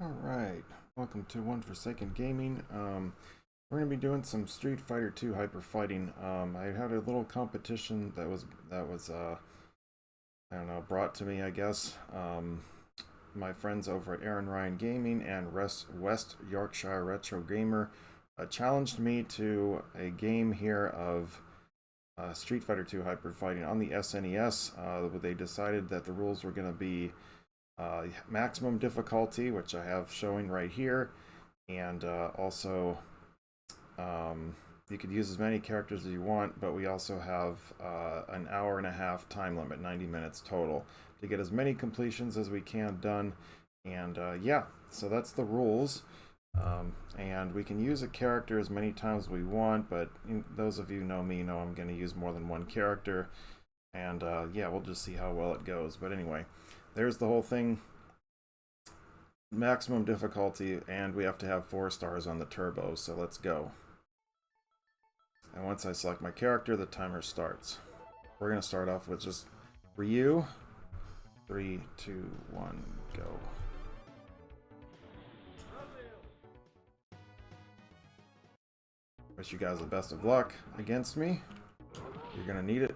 Alright, welcome to One Forsaken Gaming. We're gonna be doing some Street Fighter 2 hyper fighting. I had a little competition that was I don't know, brought to me, I guess. My friends over at Aaron Ryan Gaming and West Yorkshire Retro Gamer challenged me to a game here of Street Fighter 2 hyper fighting on the SNES. They decided that the rules were gonna be maximum difficulty, which I have showing right here, and also you could use as many characters as you want, but we also have an hour and a half time limit, 90 minutes total, to get as many completions as we can done. And yeah, so that's the rules. And we can use a character as many times as we want, but those of you who know me know I'm going to use more than one character. And yeah, we'll just see how well it goes. But anyway, there's the whole thing. Maximum difficulty, and we have to have 4 stars on the turbo, so let's go. And once I select my character, the timer starts. We're going to start off with just Ryu. 3, 2, 1, go. Wish you guys the best of luck against me. You're going to need it.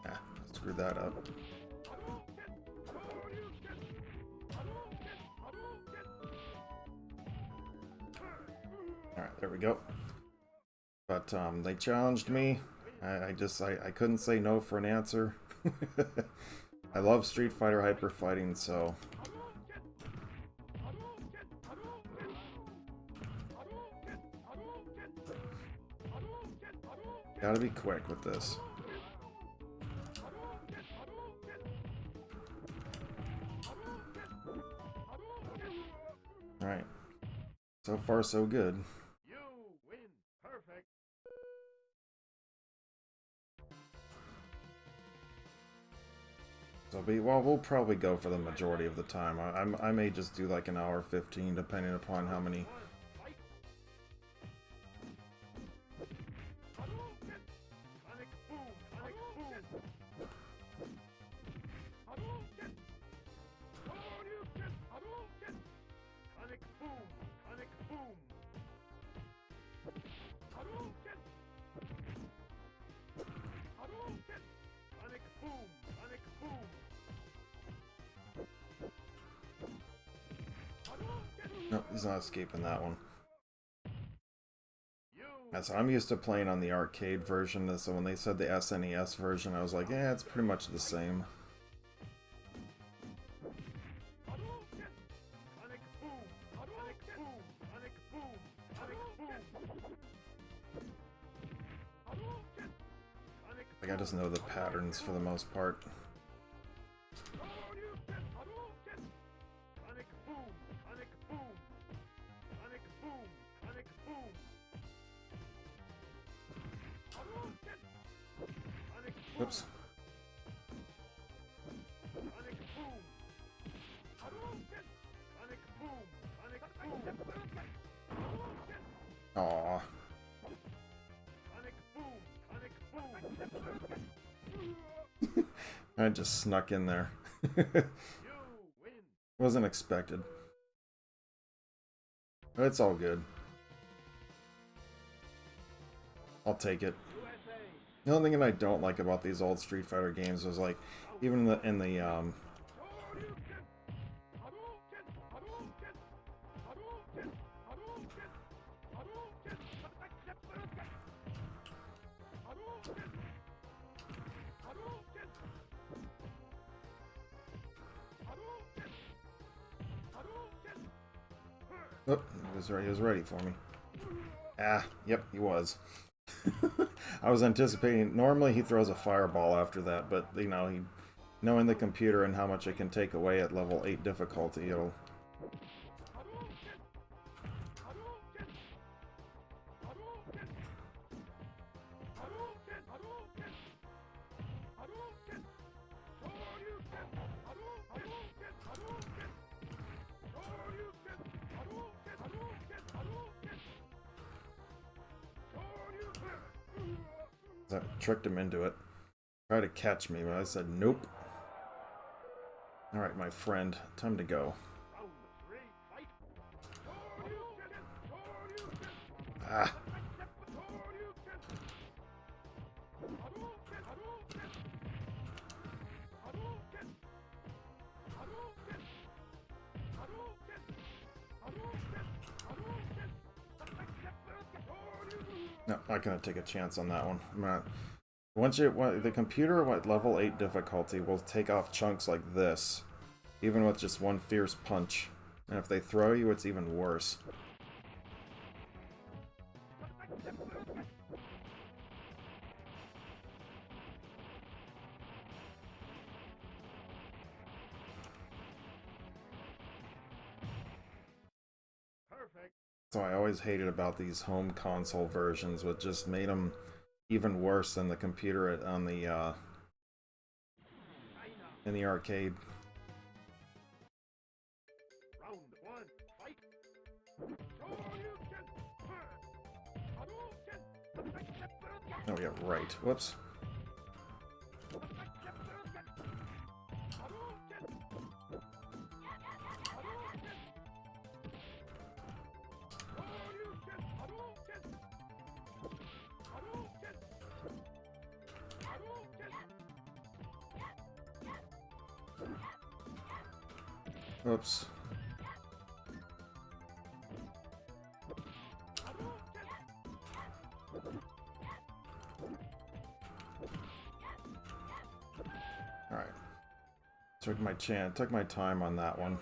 Ah, screwed that up. Alright, there we go. But they challenged me. I couldn't say no for an answer. I love Street Fighter hyper fighting, so gotta be quick with this. Alright. So far, so good. You win. Perfect. So we'll probably go for the majority of the time. I may just do like an hour 15, depending upon how many. Nope, he's not escaping that one. So I'm used to playing on the arcade version, so when they said the SNES version, I was like, yeah, it's pretty much the same. Like, I just know the patterns for the most part. Whoops. Aww. I just snuck in there. Wasn't expected. But it's all good. I'll take it. The only thing that I don't like about these old Street Fighter games was like, even in the oh, he was ready for me. Ah, yep, he was. I was anticipating, normally he throws a fireball after that, but, you know, knowing the computer and how much it can take away at level 8 difficulty, it'll... I tricked him into it. Tried to catch me, but I said nope. Alright, my friend. Time to go. Ah! No, not gonna take a chance on that one. I'm not. Once the computer at level 8 difficulty will take off chunks like this, even with just one fierce punch. And if they throw you, it's even worse. So I always hated about these home console versions, which just made them even worse than the computer on the in the arcade. Oh yeah, right. Whoops. Oops. Alright. Took my time on that one.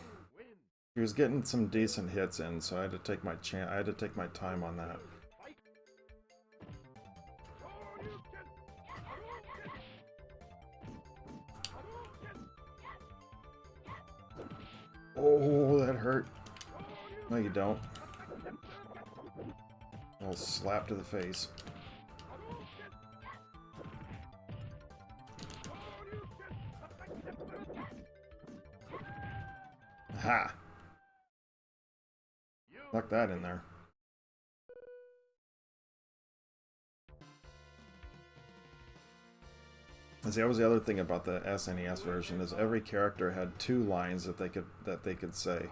He was getting some decent hits in, so I had to take my time on that. Oh, that hurt. No, you don't. A little slap to the face. Ha! Lock that in there. And see, that was the other thing about the SNES version, is every character had 2 lines that they could say.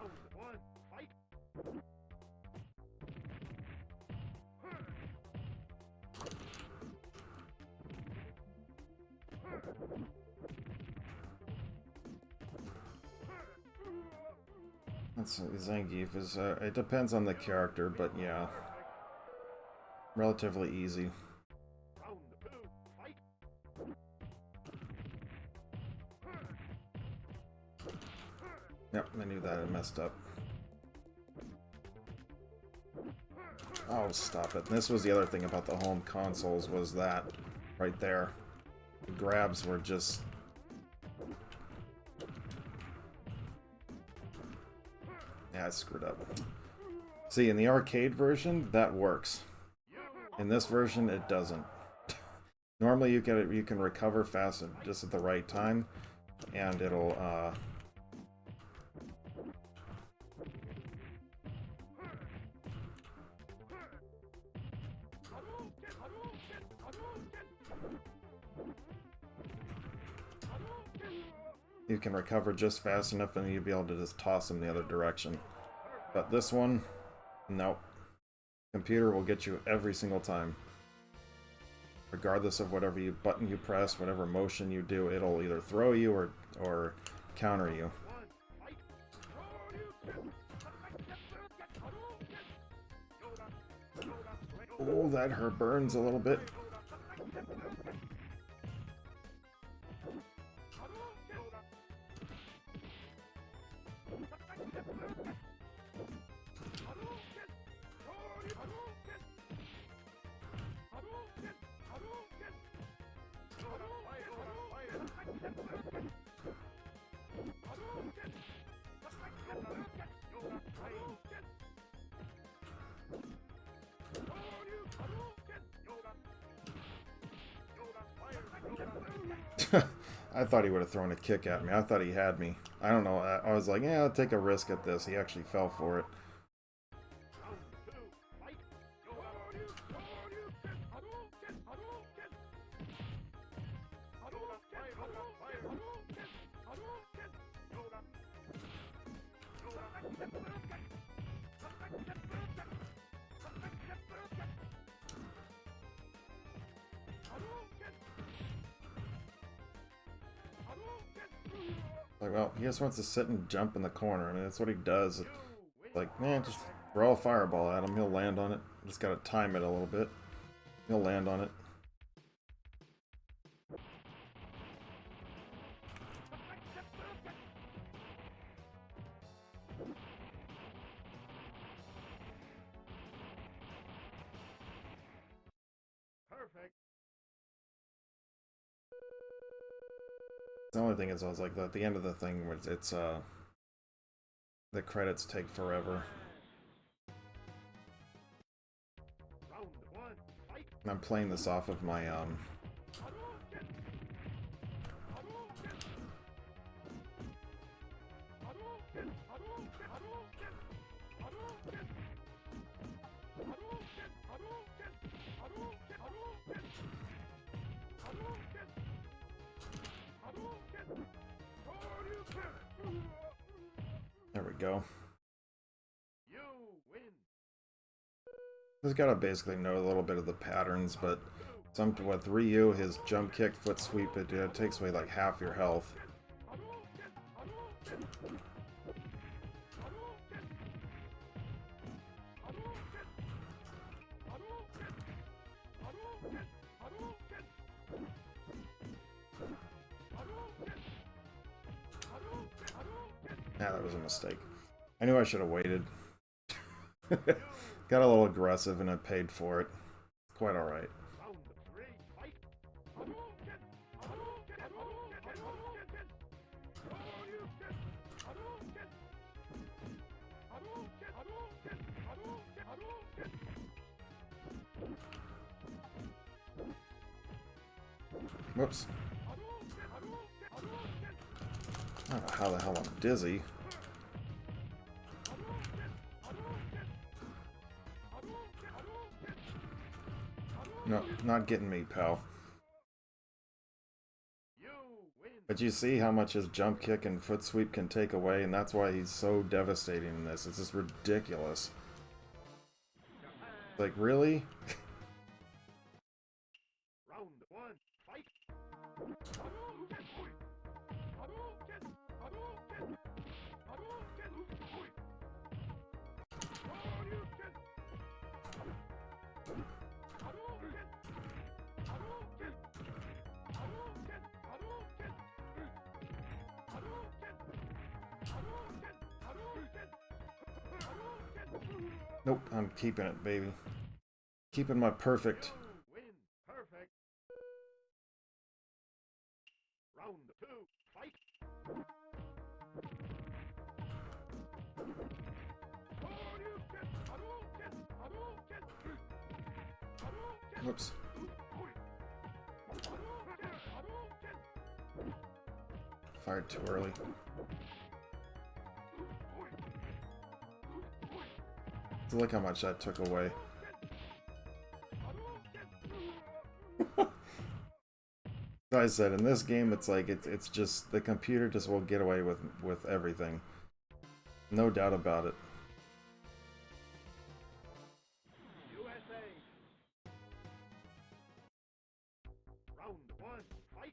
That's Zangief is it depends on the character, but yeah, relatively easy. Yep, I knew that I messed up. Oh, stop it. And this was the other thing about the home consoles, was that right there. The grabs were just... Yeah, I screwed up. See, in the arcade version, that works. In this version, it doesn't. Normally, you can recover fast just at the right time, and it'll you can recover just fast enough, and you'll be able to just toss them the other direction. But this one, nope. Computer will get you every single time. Regardless of whatever button you press, whatever motion you do, it'll either throw you or counter you. Oh, that burns a little bit. I thought he would have thrown a kick at me. I thought he had me. I don't know. I was like, yeah, I'll take a risk at this. He actually fell for it. Like, well, he just wants to sit and jump in the corner. I mean, that's what he does. It's like, man, just throw a fireball at him. He'll land on it. Just gotta time it a little bit. He'll land on it. Perfect. The only thing is, I was like, at the end of the thing, it's the credits take forever. Round one, fight. And I'm playing this off of my There we go. You win. Just gotta basically know a little bit of the patterns, but with Ryu, his jump kick, foot sweep, it takes away like half your health. Yeah, that was a mistake. I knew I should have waited. Got a little aggressive and it paid for it. Quite alright. Round three, fight. Whoops. I don't know how the hell I'm dizzy. No, not getting me, pal. You win. But you see how much his jump kick and foot sweep can take away, and that's why he's so devastating in this. It's just ridiculous. Like, really? Round one, fight. Nope, I'm keeping it, baby. Keeping my perfect. You win. Perfect. Round two, fight. Whoops. Fired too early. So look how much that took away. As I said, in this game, it's like it's just the computer just will get away with everything. No doubt about it. USA. Round one, fight.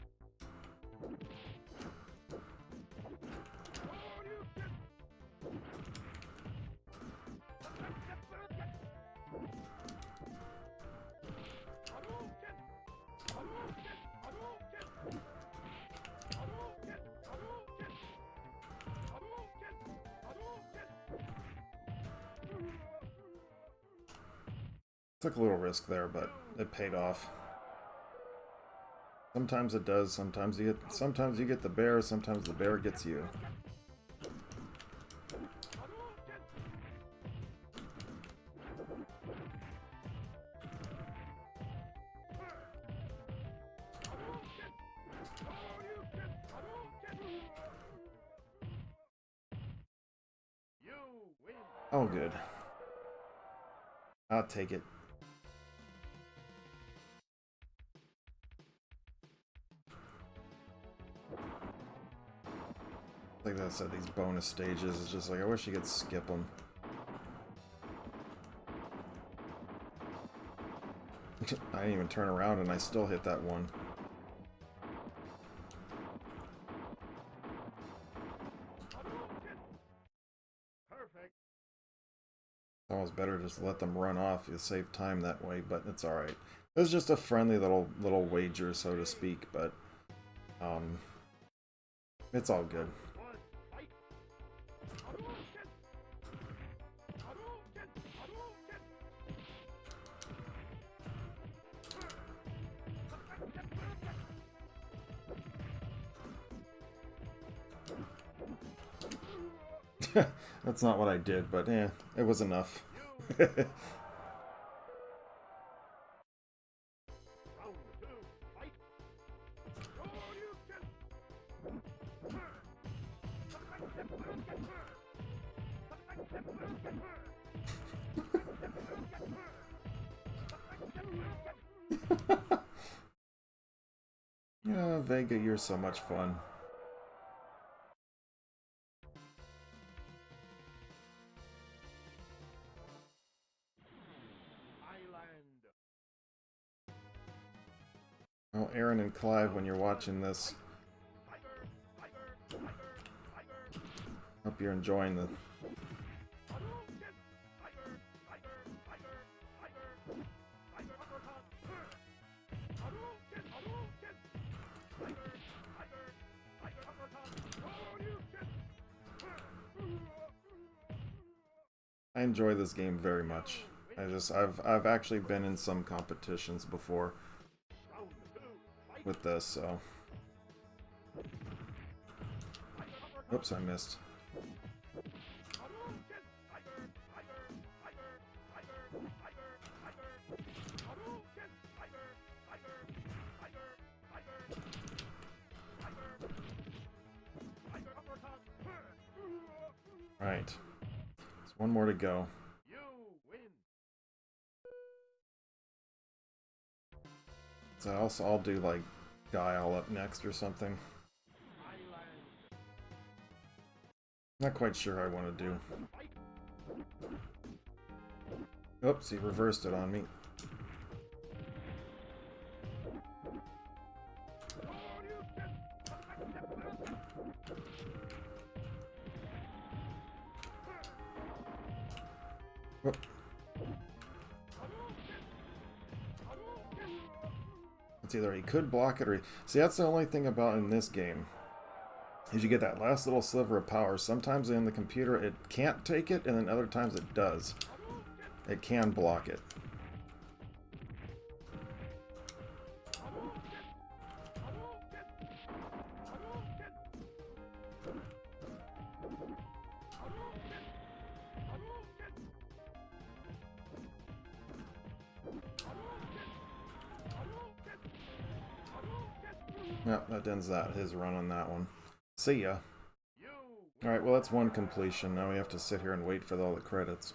Took a little risk there, but it paid off. Sometimes it does. Sometimes you get the bear. Sometimes the bear gets you. You win. Oh, good. I'll take it. Like I said, these bonus stages, it's just like, I wish you could skip them. I didn't even turn around and I still hit that one. almost better just let them run off. You save time that way, but it's alright. It was just a friendly little wager, so to speak, but it's all good. That's not what I did, but yeah, it was enough. Yeah, Vega, you're so much fun. Well, Aaron and Clive, when you're watching this, hope you're enjoying the... I enjoy this game very much. I've actually been in some competitions before with this, so... Oops, I missed. Right. There's one more to go. So I'll do like Guile up next or something. Not quite sure I want to do. Oops, he reversed it on me. Whoop. It's either he could block it or... See, that's the only thing about in this game. Is you get that last little sliver of power. Sometimes in the computer it can't take it, and then other times it does. It can block it. Yep, that ends his run on that one. See ya. Alright, well that's one completion. Now we have to sit here and wait for all the credits.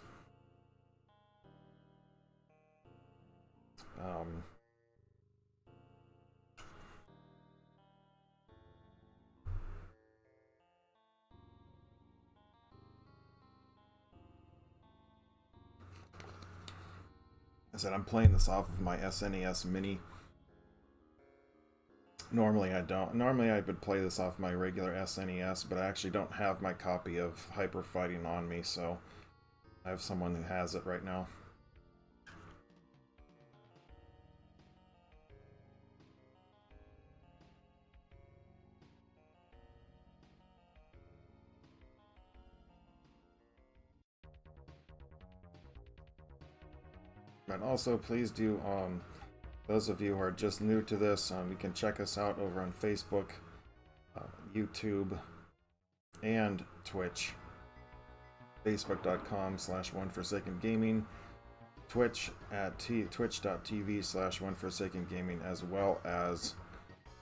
I said I'm playing this off of my SNES Mini. Normally I don't. Normally I would play this off my regular SNES, but I actually don't have my copy of Hyper Fighting on me, so I have someone who has it right now. But also, please do, those of you who are just new to this, you can check us out over on Facebook, YouTube, and Twitch. Facebook.com/OneForsakenGaming, Twitch at twitch.tv/OneForsakenGaming, as well as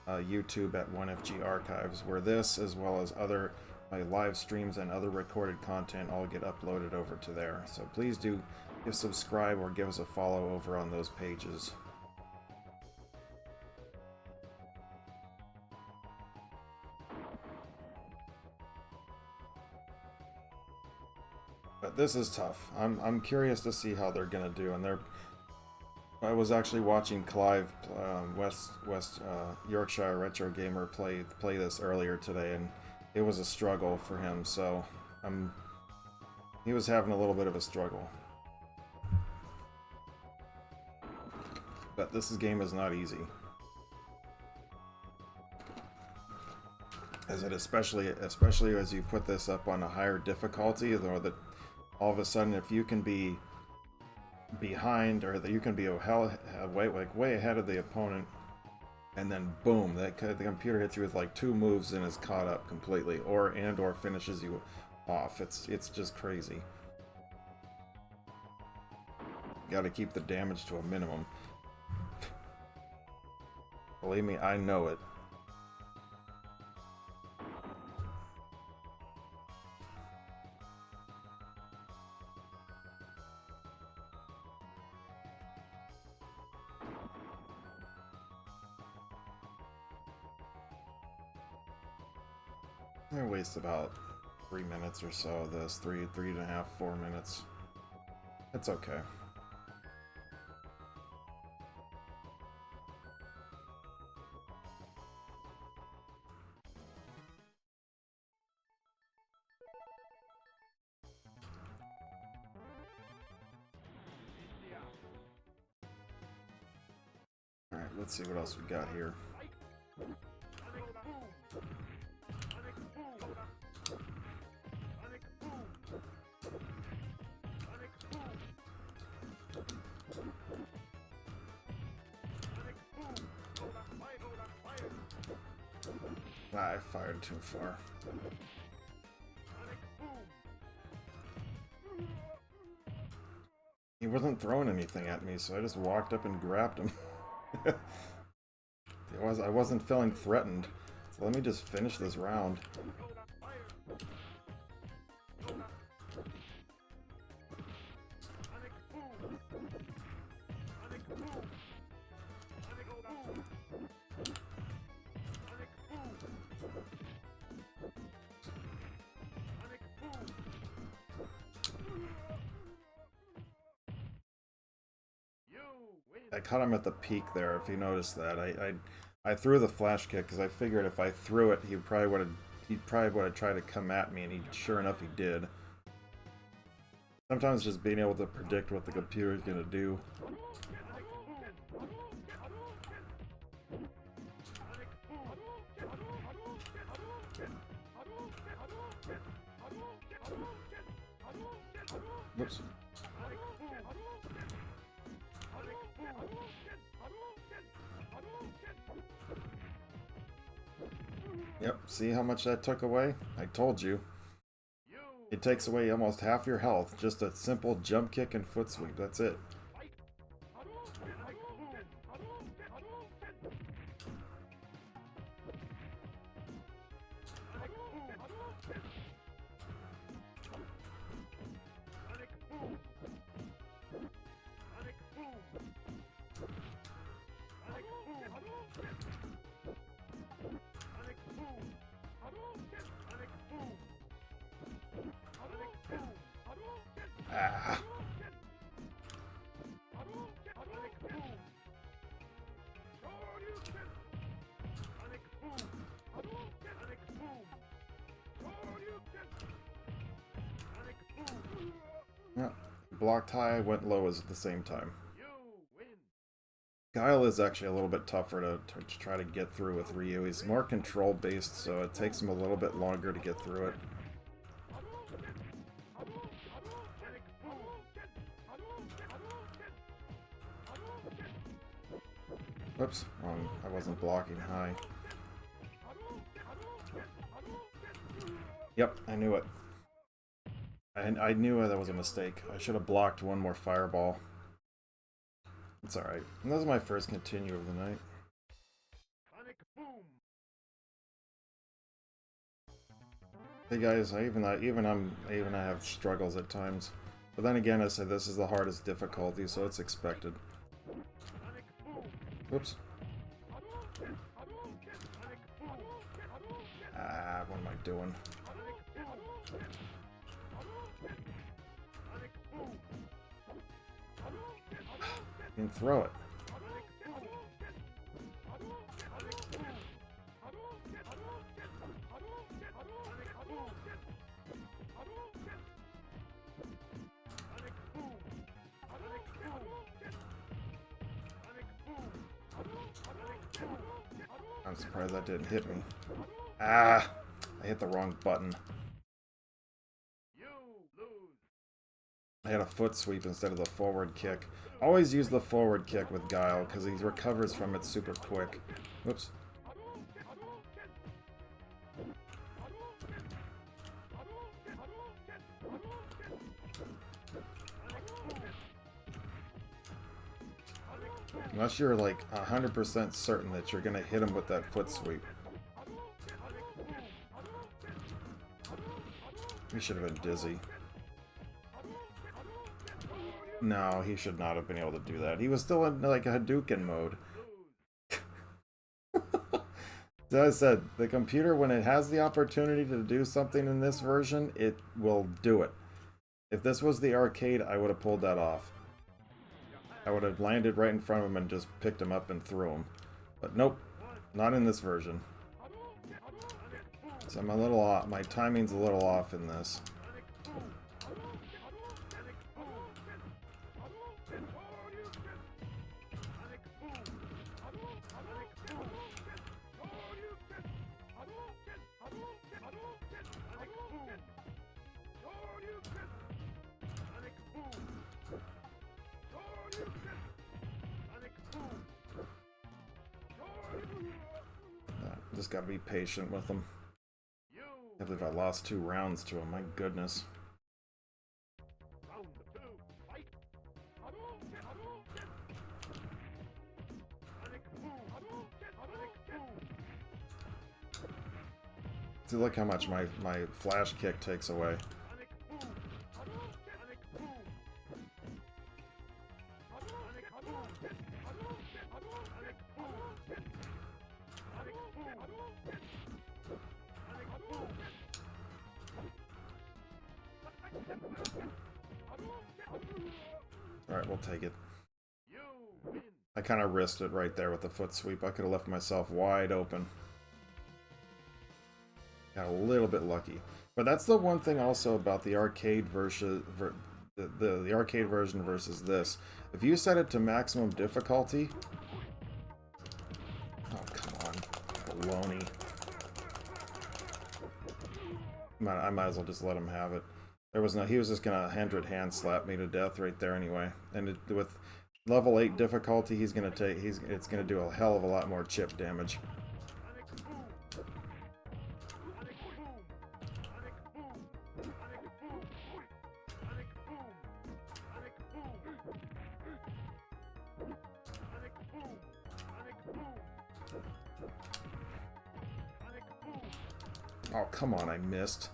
YouTube at 1FG Archives, where this, as well as other my live streams and other recorded content, all get uploaded over to there. So please do subscribe or give us a follow over on those pages. But this is tough. I'm curious to see how they're gonna do, and I was actually watching Clive, West Yorkshire Retro Gamer play this earlier today, and it was a struggle for him. So he was having a little bit of a struggle. But this game is not easy. As it especially as you put this up on a higher difficulty, or that all of a sudden if you can be behind, or that you can be way ahead of the opponent, and then boom, the computer hits you with like 2 moves and is caught up completely, or finishes you off. It's just crazy. Got to keep the damage to a minimum. Believe me, I know it. I waste about 3 minutes or so of this. 3.5, 4 minutes. It's okay. Alright, let's see what else we got here. I fired too far. He wasn't throwing anything at me, so I just walked up and grabbed him. I wasn't feeling threatened, so let me just finish this round. I caught him at the peak there, if you noticed that. I threw the flash kick because I figured if I threw it, he probably would have tried to come at me, and sure enough, he did. Sometimes just being able to predict what the computer is going to do. Whoops. Yep, see how much that took away? I told you. It takes away almost half your health. Just a simple jump kick and foot sweep. That's it. Ah. Yeah, blocked high, went low at the same time. Guile is actually a little bit tougher to try to get through with Ryu. He's more control based, so it takes him a little bit longer to get through it. Oops, wrong. I wasn't blocking high. Yep, I knew it. I knew that was a mistake. I should have blocked one more fireball. It's alright. And this is my first continue of the night. Hey guys, I have struggles at times. But then again, I said this is the hardest difficulty, so it's expected. Whoops. Ah, what am I doing? You can throw it. I'm surprised that didn't hit me. Ah! I hit the wrong button. You lose. I had a foot sweep instead of the forward kick. Always use the forward kick with Guile, because he recovers from it super quick. Whoops. Unless you're like 100% certain that you're gonna hit him with that foot sweep. He should have been dizzy. No, he should not have been able to do that. He was still in like a Hadouken mode. As I said, the computer, when it has the opportunity to do something in this version, it will do it. If this was the arcade, I would have pulled that off. I would have landed right in front of him and just picked him up and threw him. But nope, not in this version. So I'm a little off. My timing's a little off in this. Just gotta be patient with him. I believe I lost 2 rounds to him, my goodness. Round 2, fight. See, look how much my flash kick takes away. Alright, we'll take it. I kind of risked it right there with the foot sweep. I could have left myself wide open. Got a little bit lucky. But that's the one thing also about the arcade version, the arcade version versus this. If you set it to maximum difficulty... Oh, come on. Baloney. I might as well just let him have it. There was no... He was just gonna 100 hand slap me to death right there anyway. And with level 8 difficulty, he's gonna take... It's gonna do a hell of a lot more chip damage. Oh, come on, I missed.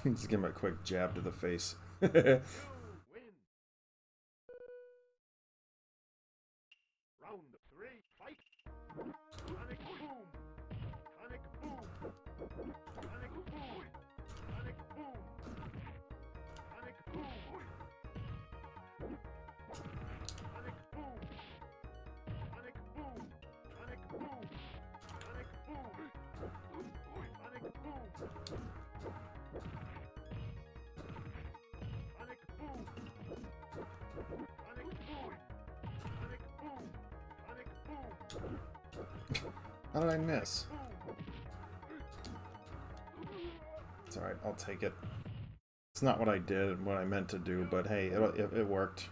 Just give him a quick jab to the face. Win. Round 3, fight. Sonic boom. Sonic boom. Sonic boom. Sonic boom. Sonic boom. Sonic boom. Sonic boom. Sonic boom. Sonic boom. Sonic boom. Sonic boom. Sonic boom. Sonic boom. Sonic boom. How did I miss? It's alright, I'll take it. It's not what I did, what I meant to do, but hey, it worked.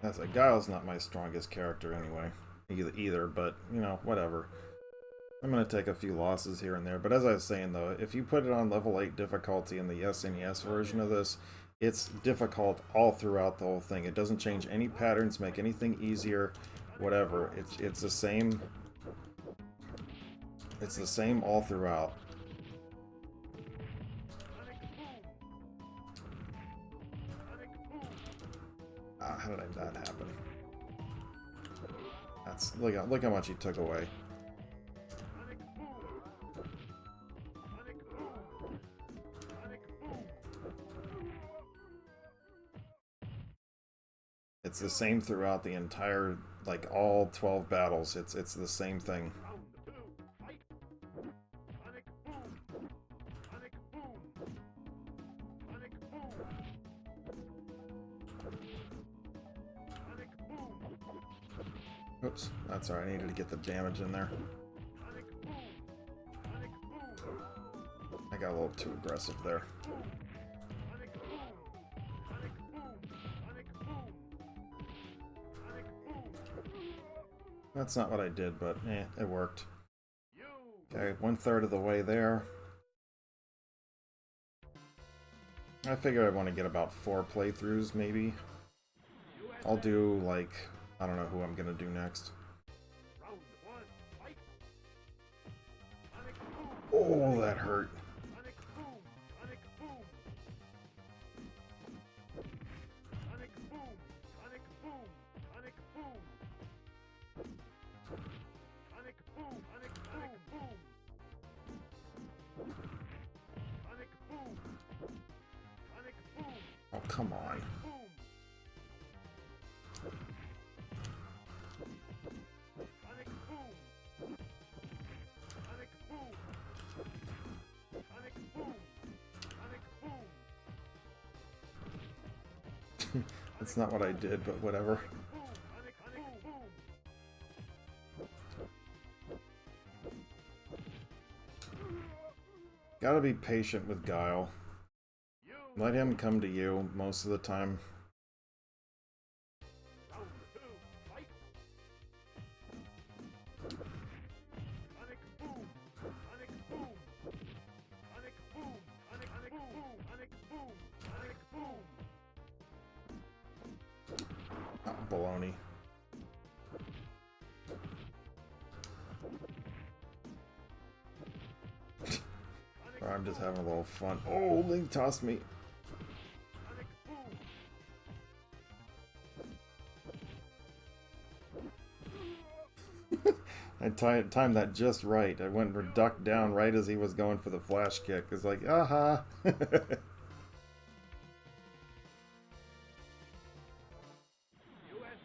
As a Guile's not my strongest character anyway, either, but, you know, whatever. I'm going to take a few losses here and there, but as I was saying though, if you put it on level 8 difficulty in the SNES version of this, it's difficult all throughout the whole thing. It doesn't change any patterns, make anything easier, whatever. It's the same. It's the same all throughout. How did that happen? nuts. Look how much he took away. It's the same throughout the entire, like, all 12 battles. It's the same thing. Oops, that's alright. I needed to get the damage in there. I got a little too aggressive there. That's not what I did, but it worked. Okay, 1/3 of the way there. I figured I'd want to get about 4 playthroughs, maybe. I'll do, like, I don't know who I'm gonna do next. Oh, that hurt. Oh, come on. That's not what I did, but whatever. Gotta be patient with Guile. Let him come to you most of the time. Oh, baloney. Or I'm just having a little fun. Oh, Link tossed me. I timed that just right. I went and ducked down right as he was going for the flash kick. It's like, aha!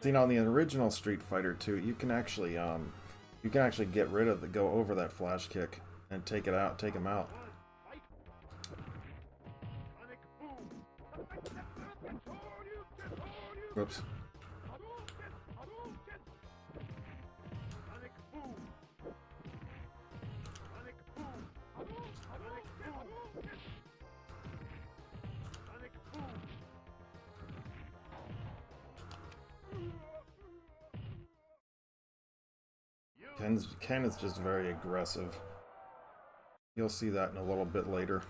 See, on the original Street Fighter 2, you can actually get rid of go over that flash kick and take it out, take him out. Whoops. Ken is just very aggressive. You'll see that in a little bit later.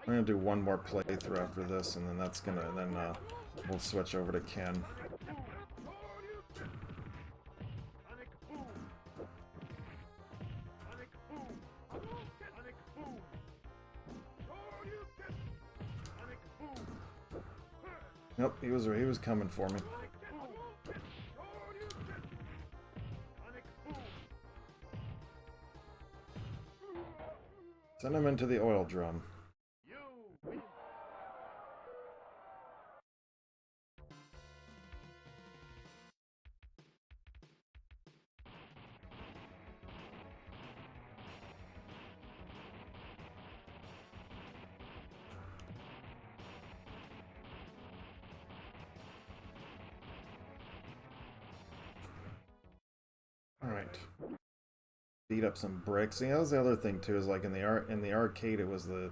I'm gonna do one more playthrough after this, and then we'll switch over to Ken. Nope, he was coming for me. Send him into the oil drum. Alright. Beat up some bricks. See, that was the other thing too, is like in the arcade it was the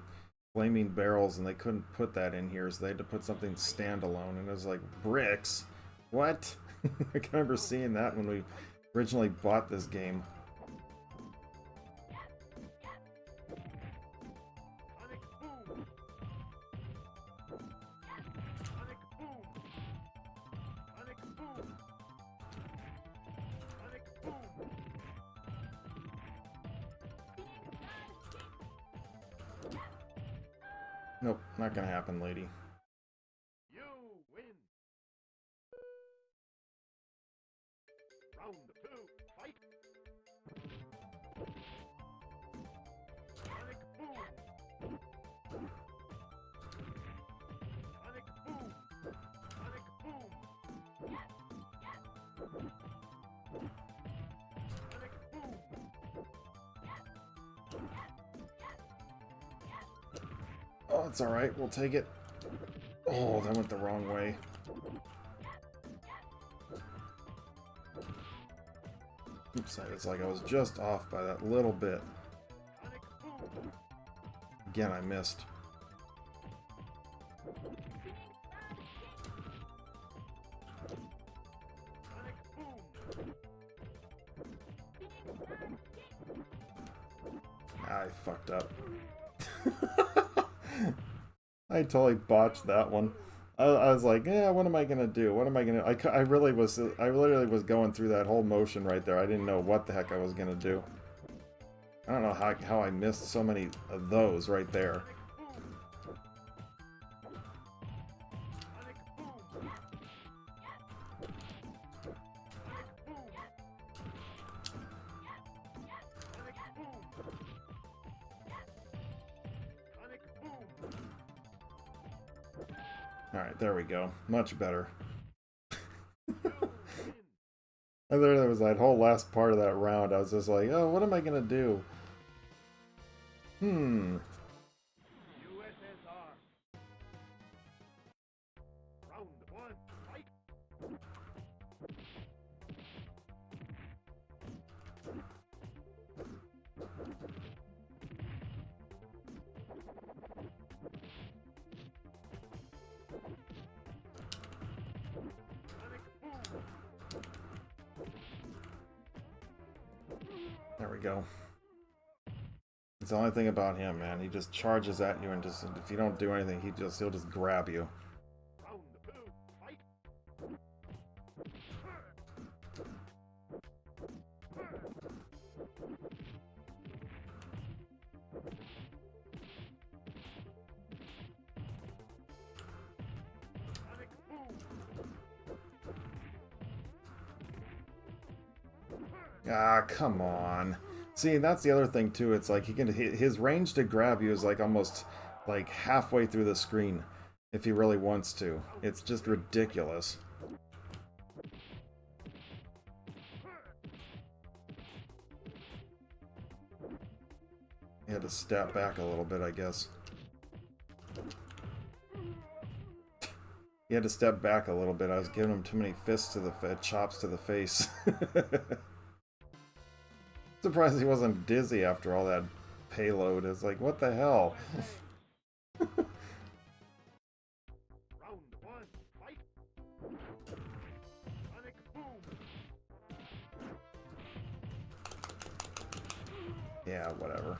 flaming barrels and they couldn't put that in here, so they had to put something standalone, and it was like, bricks? What? I can remember seeing that when we originally bought this game. Nope, not gonna happen, lady. You win. Round 2. Oh, it's alright. We'll take it. Oh, that went the wrong way. Oops, it's like I was just off by that little bit. Again, I missed. I fucked up. I totally botched that one. I was like, yeah, what am I gonna do? What am I gonna? I literally was going through that whole motion right there. I didn't know what the heck I was gonna do. I don't know how I missed so many of those right there. Alright, there we go. Much better. And there was that whole last part of that round. I was just like, oh, what am I gonna do? USSR. Round 1, fight. There we go. It's the only thing about him, man. He just charges at you and just, if you don't do anything, he'll just grab you. Round 2, fight. Ah, come on. See, that's the other thing too. It's like his range to grab you is like almost like halfway through the screen if he really wants to. It's just ridiculous. He had to step back a little bit, I guess. He had to step back a little bit. I was giving him too many fists to the chops to the face. Surprised he wasn't dizzy after all that payload. It's like, what the hell? Round 1, fight. Yeah, whatever.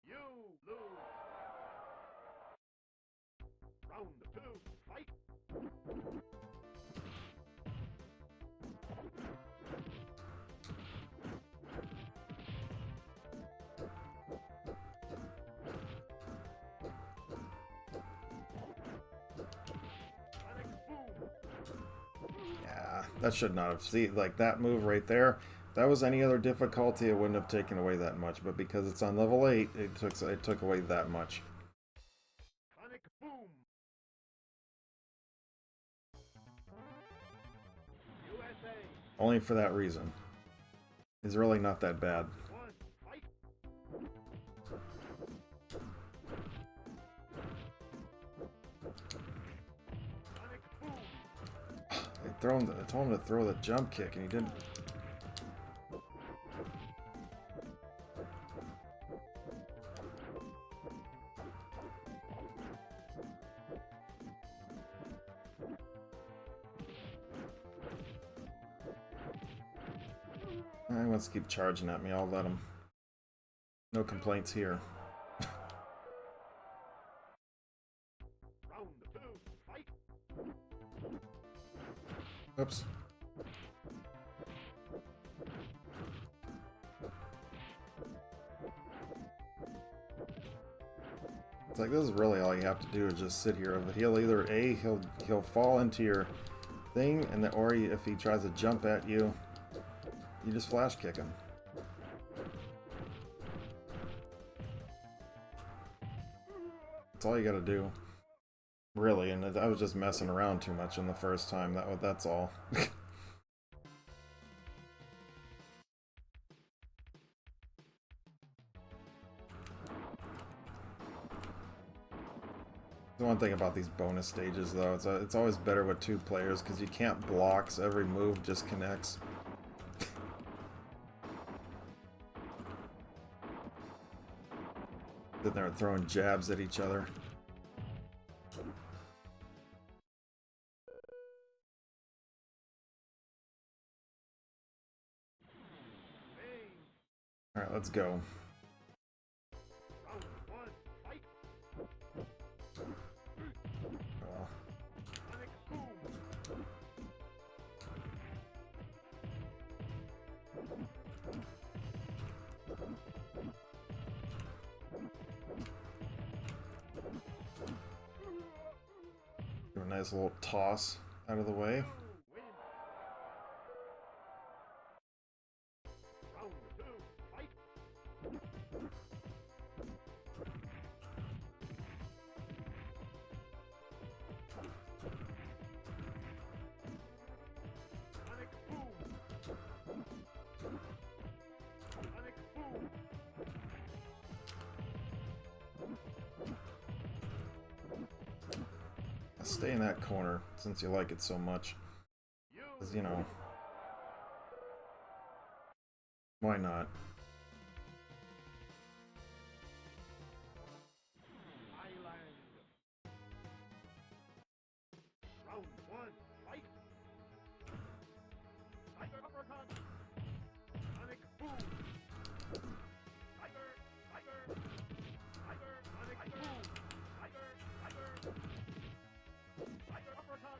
You lose. Round 2, fight. That should not have. See, like that move right there. If that was any other difficulty, it wouldn't have taken away that much. But because it's on level 8, it took away that much. Only for that reason. It's really not that bad. I told him to throw the jump kick, and he didn't. He wants to keep charging at me. I'll let him. No complaints here. Round 2, fight. Oops. It's like, this is really all you have to do is just sit here. He'll either he'll fall into your thing, and or if he tries to jump at you, you just flash kick him. That's all you gotta do. Really, and I was just messing around too much in the first time. That's all. The one thing about these bonus stages, though, it's always better with 2 players because you can't block, so every move just connects. Then they're throwing jabs at each other. Alright, let's go. Round one, fight. Well, Sonic boom. do a nice little toss out of the way. Win. Round two, fight. Sonic boom. Sonic boom. Stay in that corner since you like it so much. Because, you know, why not? Island. Round one, fight. Tiger uppercut. Sonic boom. Tiger, tiger, tiger, Sonic boom. Tiger, tiger, tiger uppercut.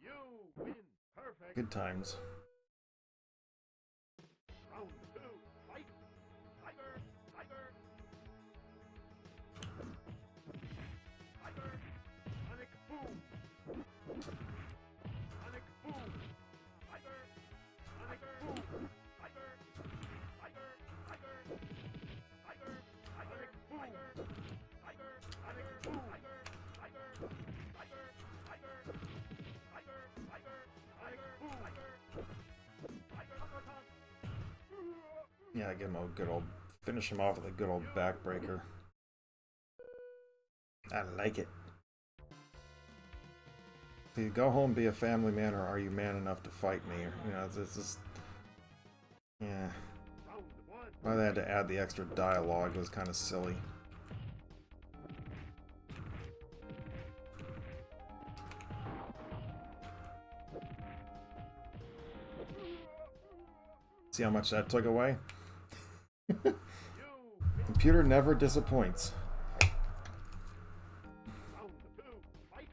You win. Perfect. Good times. Round two, fight. Tiger, tiger. Tiger, Sonic boom. Sonic boom. Tiger, Sonic boom. Tiger, tiger, tiger. Tiger, Sonic boom. Tiger, Sonic boom. Tiger, tiger, tiger, tiger. Tiger, tiger, tiger, boom. Tiger, tiger uppercut. Yeah, give him a good old... Finish him off with a good old backbreaker. I like it. Do you go home, be a family man, or are you man enough to fight me? Or, you know, it's just... Yeah. Round one. Why they had to add the extra dialogue was kind of silly. See how much that took away? You Computer never disappoints. round two, fight.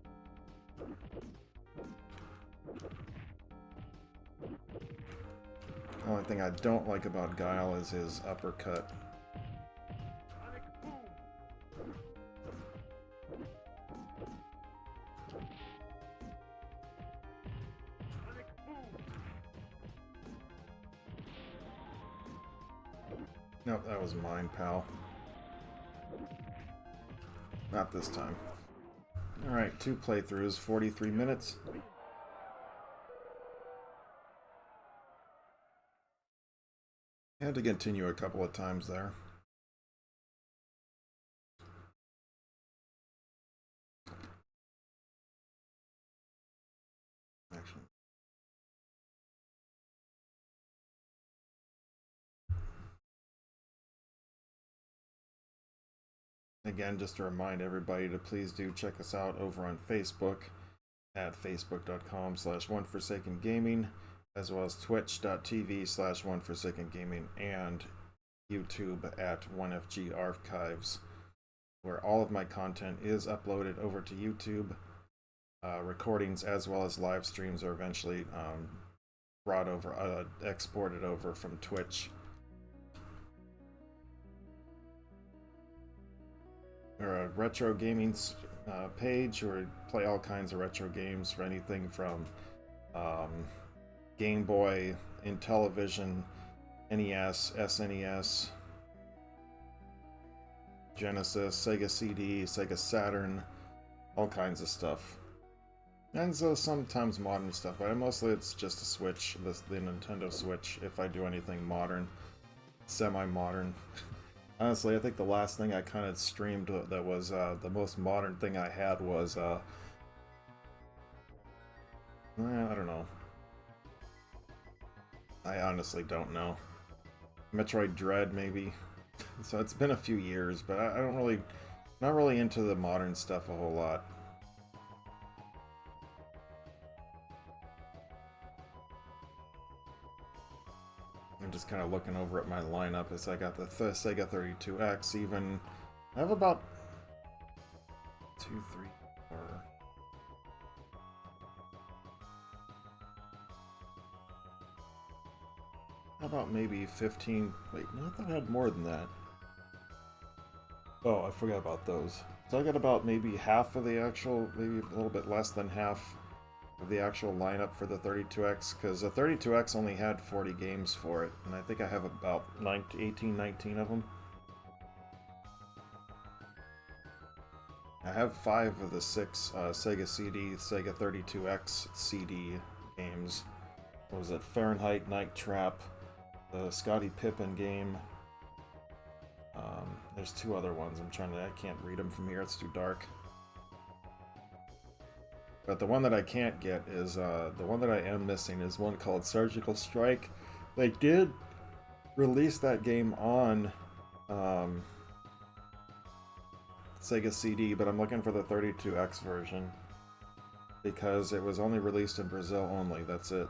The only thing I don't like about Guile is his uppercut. Sonic boom. Sonic boom. Nope, that was mine, pal. Not this time. Alright, 2 playthroughs, 43 minutes. Had to continue a couple of times there. Actually. Again, just to remind everybody to please do check us out over on Facebook at facebook.com/OneForsakenGaming, as well as twitch.tv/OneForsakenGaming, and YouTube at 1FG Archives, where all of my content is uploaded over to YouTube. Recordings as well as live streams are eventually brought over, exported over from Twitch. Or a retro gaming page where we play all kinds of retro games, for anything from Game Boy, Intellivision, NES, SNES, Genesis, Sega CD, Sega Saturn, all kinds of stuff. And so sometimes modern stuff, but mostly it's just a Switch, the Nintendo Switch, if I do anything modern, semi-modern. Honestly, I think the last thing I kind of streamed that was the most modern thing I had was I don't know. I honestly don't know. Metroid Dread, maybe. So it's been a few years, but I don't really, not really into the modern stuff a whole lot. I'm just kind of looking over at my lineup as I got the Sega 32X. Even I have about 2, 3, 4. How about maybe 15? Wait, no, I thought I had more than that. Oh, I forgot about those. So I got about maybe half of the actual, maybe a little bit less than half of the actual lineup for the 32X, because the 32X only had 40 games for it, and I think I have about 18, 19 of them. I have 5 of the 6 Sega CD, Sega 32X CD games. What was it? Fahrenheit, Night Trap, the Scottie Pippen game. There's 2 other ones. I can't read them from here. It's too dark. But the one that I can't get is, the one that I am missing is one called Surgical Strike. They did release that game on Sega CD, but I'm looking for the 32X version because it was only released in Brazil only. That's it.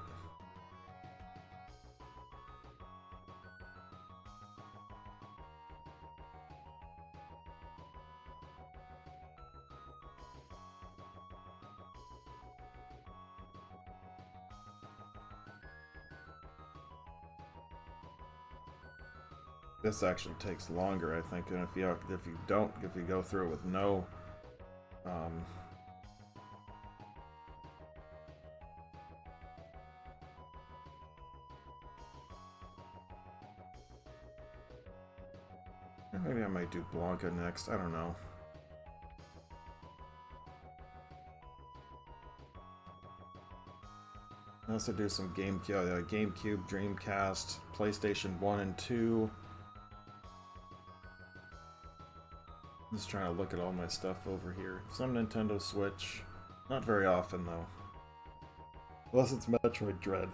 This actually takes longer, I think, and if you go through it with no maybe I might do Blanca next. I don't know. I also do some GameCube, Dreamcast, PlayStation 1 and 2. I'm just trying to look at all my stuff over here. Some Nintendo Switch. Not very often, though. Unless it's Metroid Dread.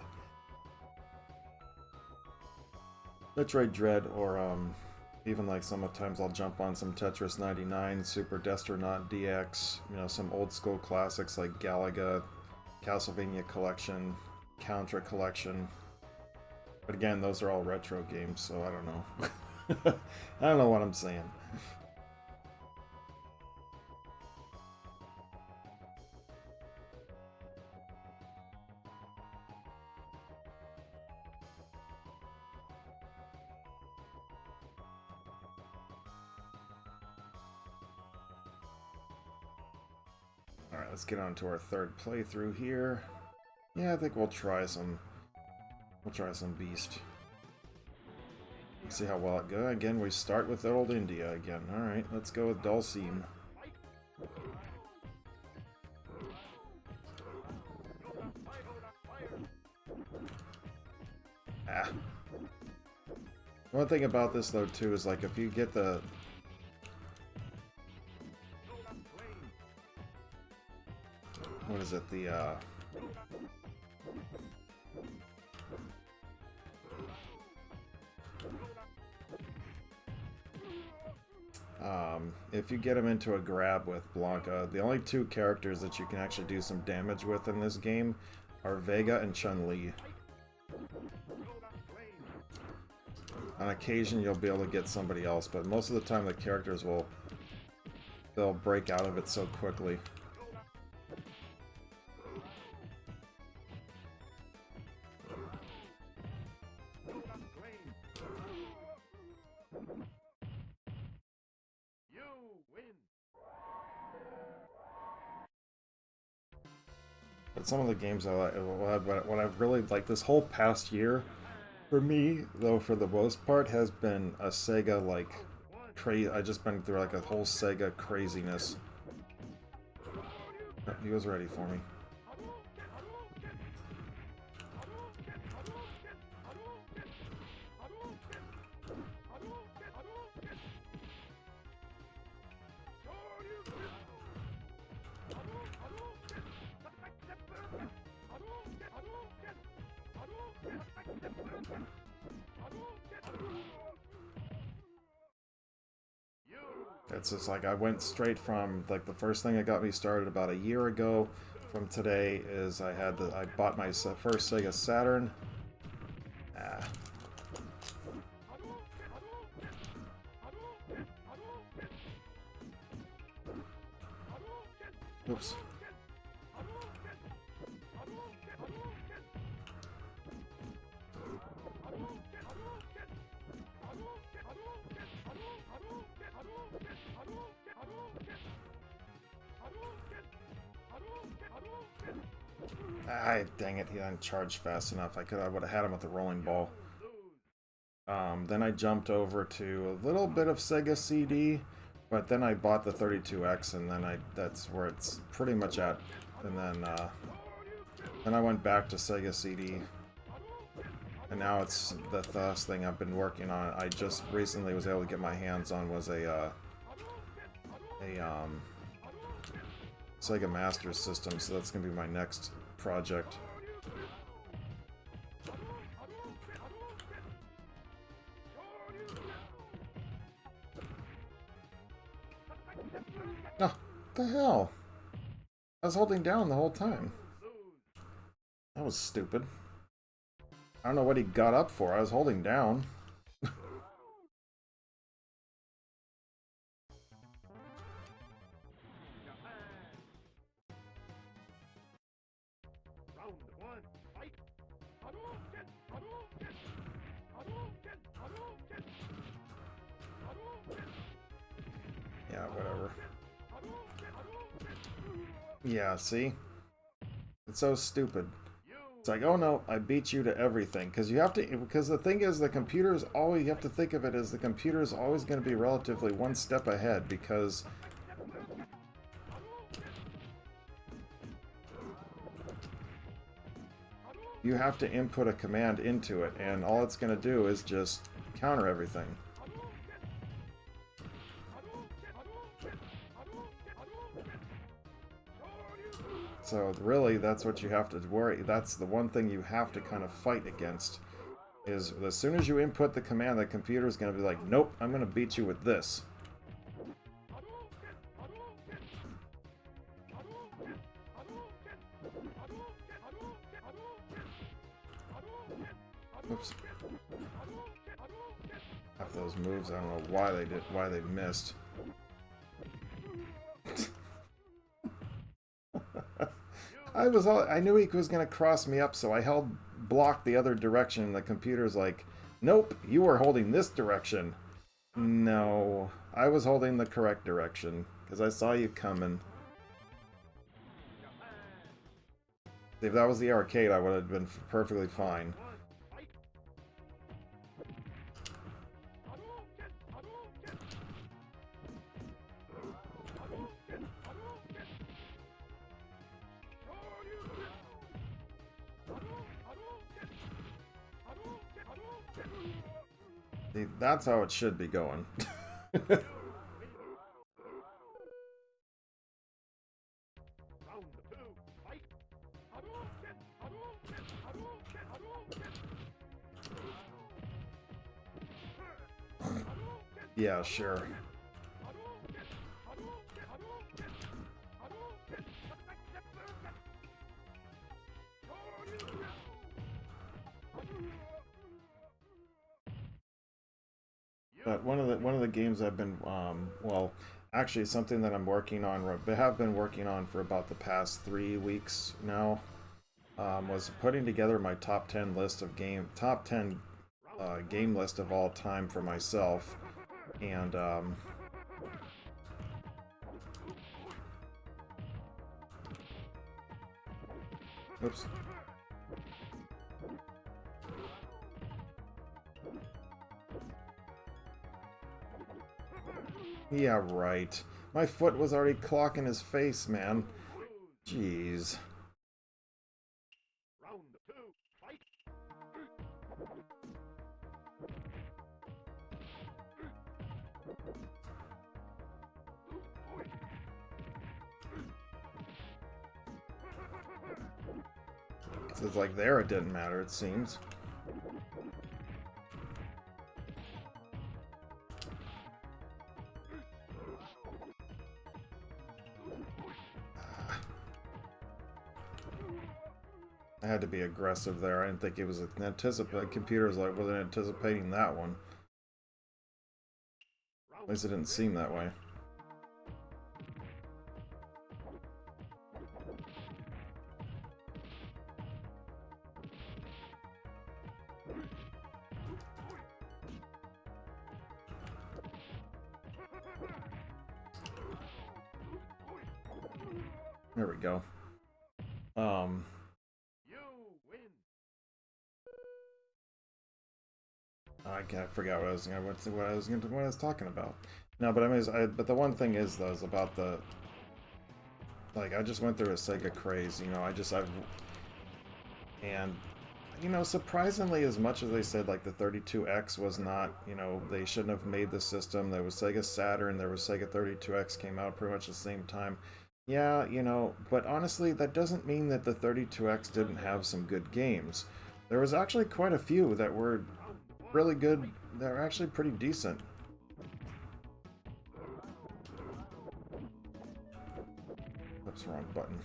Metroid Dread, or even like sometimes I'll jump on some Tetris 99, Super Destronaut DX, you know, some old school classics like Galaga, Castlevania Collection, Contra Collection. But again, those are all retro games, so I don't know. I don't know what I'm saying. Alright, let's get on to our third playthrough here. Yeah, I think we'll try some Beast. Let's see how well it goes. Again, we start with old India again. Alright, let's go with Dulcine. Ah. One thing about this, though, too, is like if you get the... What is it? The, if you get them into a grab with Blanca, the only 2 characters that you can actually do some damage with in this game are Vega and Chun-Li. On occasion, you'll be able to get somebody else, but most of the time the characters they'll break out of it so quickly. But some of the games I like, what I've really liked this whole past year, for me, though, for the most part, has been a Sega, like, I just been through, like, a whole Sega craziness. Oh, he was ready for me. it's just like I went straight from like the first thing that got me started about a year ago from today is I bought my first Sega Saturn. Ah. Oops. Ah, dang it, he didn't charge fast enough. I would have had him with the rolling ball. Then I jumped over to a little bit of Sega CD, but then I bought the 32X, and then that's where it's pretty much at. And then I went back to Sega CD, and now it's the last thing I've been working on. I just recently was able to get my hands on was a Sega Master System, so that's gonna be my next project. Oh, what the hell? I was holding down the whole time. That was stupid. I don't know what he got up for. I was holding down. Yeah, whatever. Yeah, see? It's so stupid. It's like, oh no, I beat you to everything. Because you have to, because the thing is, the computer's always, you have to think of it as the computer's always going to be relatively one step ahead, because you have to input a command into it, and all it's going to do is just counter everything. So really, that's what you have to worry. That's the one thing you have to kind of fight against. Is as soon as you input the command, the computer is going to be like, nope, I'm going to beat you with this. Oops. Half those moves, I don't know why they missed. I knew he was going to cross me up, so I held block the other direction, and the computer's like, nope, you were holding this direction. No, I was holding the correct direction, because I saw you coming. If that was the arcade, I would have been perfectly fine. See, that's how it should be going. Yeah, sure. But one of the games I've been well, actually something that I'm working on, have been working on for about the past 3 weeks now, was putting together my top 10 game list of all time for myself, and oops. Yeah, right. My foot was already clocking his face, man. Jeez. It's like there it didn't matter, it seems. I had to be aggressive there. I didn't think it was an computers like wasn't anticipating that one. At least it didn't seem that way. There we go. You win. I forgot what I was talking about. No, but I mean, but the one thing is though is about the like I just went through a Sega craze. You know, and you know, surprisingly, as much as they said like the 32X was not, you know, they shouldn't have made the system. There was Sega Saturn, there was Sega 32X came out pretty much the same time. Yeah, you know, but honestly, that doesn't mean that the 32X didn't have some good games. There was actually quite a few that were really good, that were actually pretty decent. Oops, wrong button.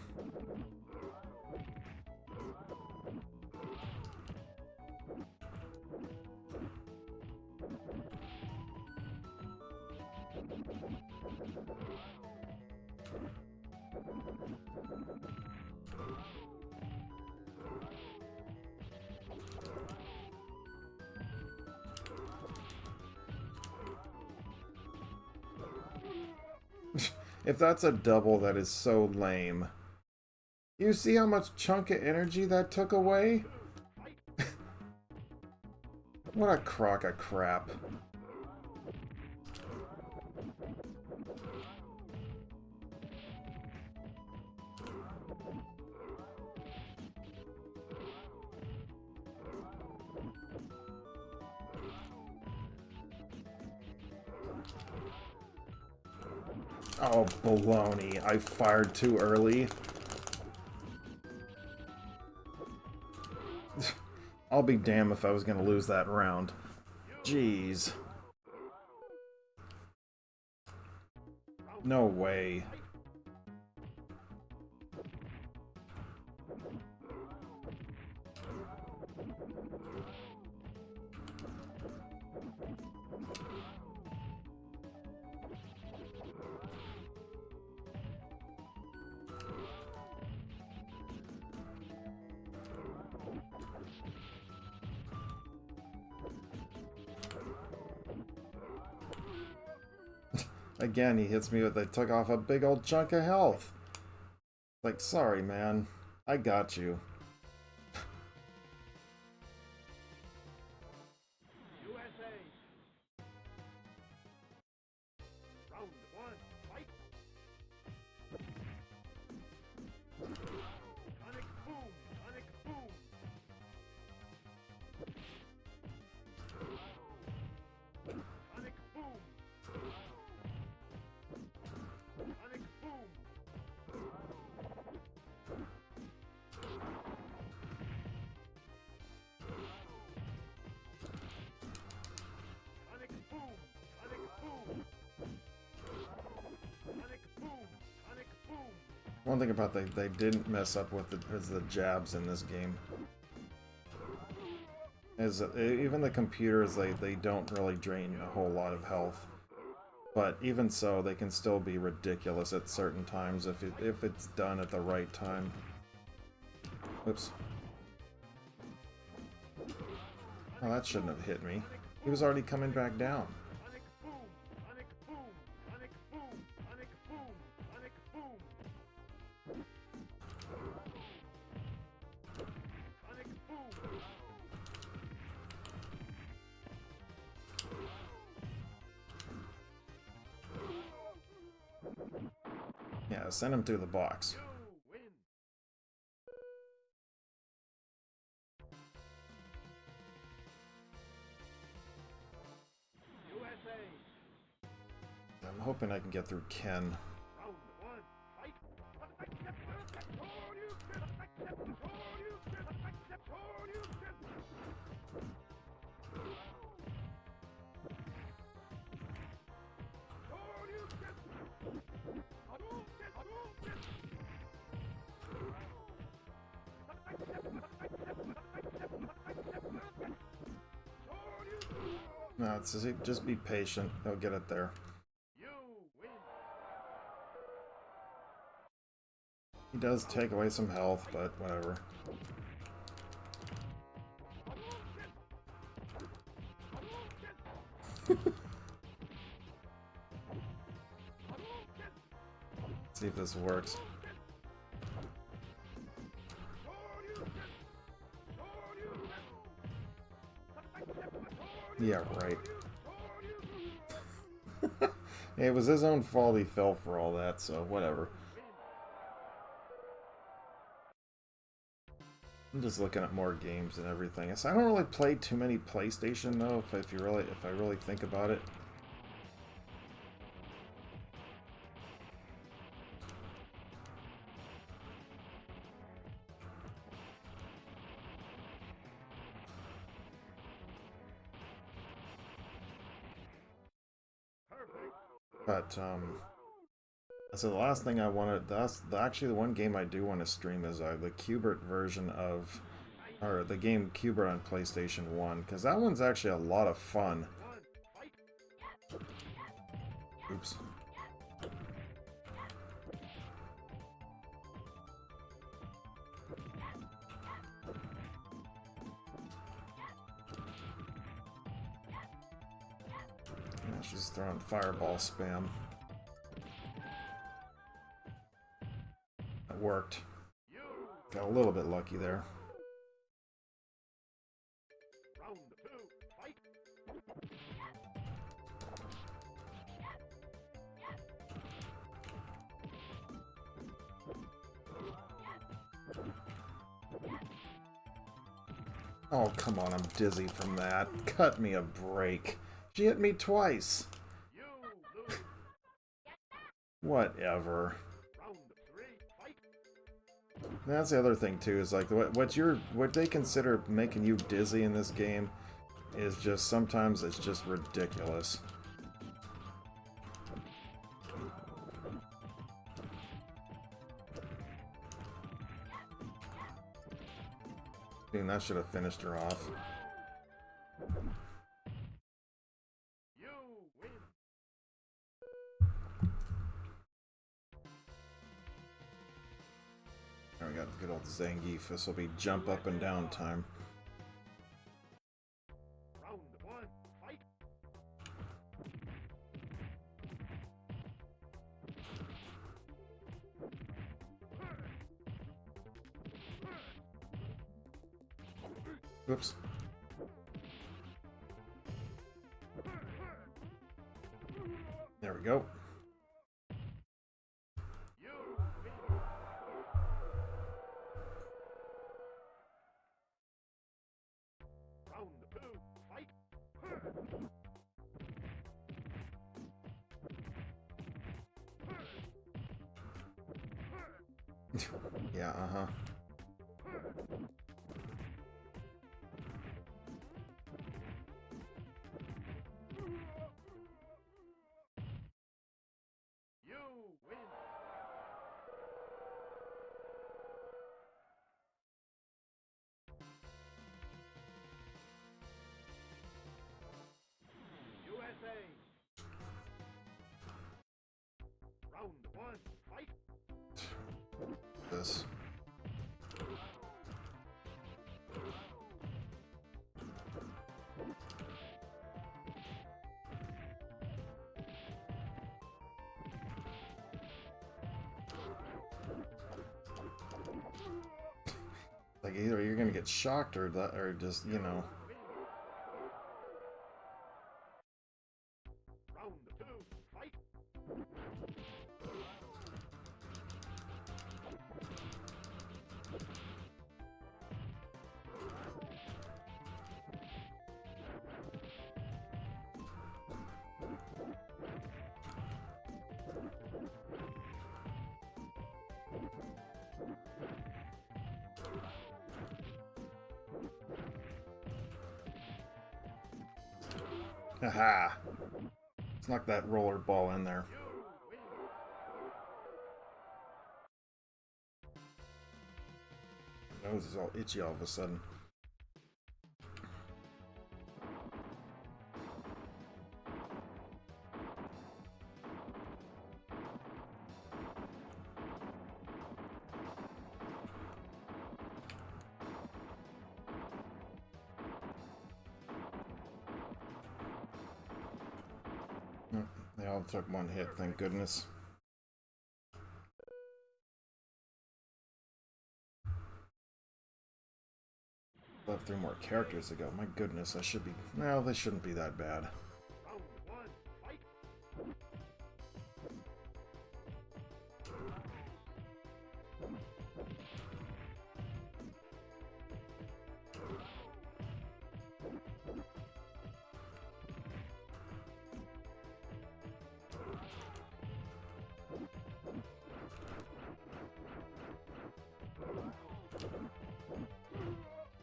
If that's a double, that is so lame. You see how much chunk of energy that took away? What a crock of crap. Oh, baloney. I fired too early. I'll be damned if I was going to lose that round. Jeez. No way. Again, he hits me with they took off a big old chunk of health. Like, sorry, man. I got you. USA. Round one, fight. Sonic boom, sonic boom. Sonic boom. Sonic boom. Sonic boom. Sonic boom. Sonic boom. Sonic boom. One thing about they didn't mess up with is the jabs in this game. Even the computers, they don't really drain a whole lot of health. But even so, they can still be ridiculous at certain times if it's done at the right time. Oops. Oh, that shouldn't have hit me. He was already coming back down. Sonic boom. Sonic boom. Sonic boom. Sonic boom. Sonic boom. Sonic boom. Yeah, send him through the box. You win. USA. I'm hoping I can get through Ken. Round one, fight. No, it's just be patient. They'll get it there. You win. He does take away some health, but whatever. See if this works. Yeah, right. It was his own fault he fell for all that, so whatever. I'm just looking at more games and everything. So I don't really play too many PlayStation though, if I really think about it. But so the last thing I wanted, that's actually the one game I do want to stream is the Qbert version of, or the game Qbert on PlayStation 1, because that one's actually a lot of fun. Oops. Yeah, she's throwing fireball spam. It worked. Got a little bit lucky there. Round two, fight. Oh, come on, I'm dizzy from that. Cut me a break. She hit me twice. You lose. Whatever. Round three, fight. That's the other thing too, is like what they consider making you dizzy in this game is just sometimes it's just ridiculous. I mean, that should have finished her off. You win. There we got the good old Zangief. This will be jump up and down time. Round one, fight. Oops. There we go. You win. Round two, fight. Yeah, uh-huh. You win. USA. Round one, fight. This. Like either you're gonna get shocked or that, or just, you know. Round two, fight. Haha. Let's knock that roller ball in there. You win. My nose is all itchy all of a sudden. Oh, they all took one hit, thank goodness. Left 3 more characters to go. My goodness, I should be... Well, they shouldn't be that bad. Round one, fight!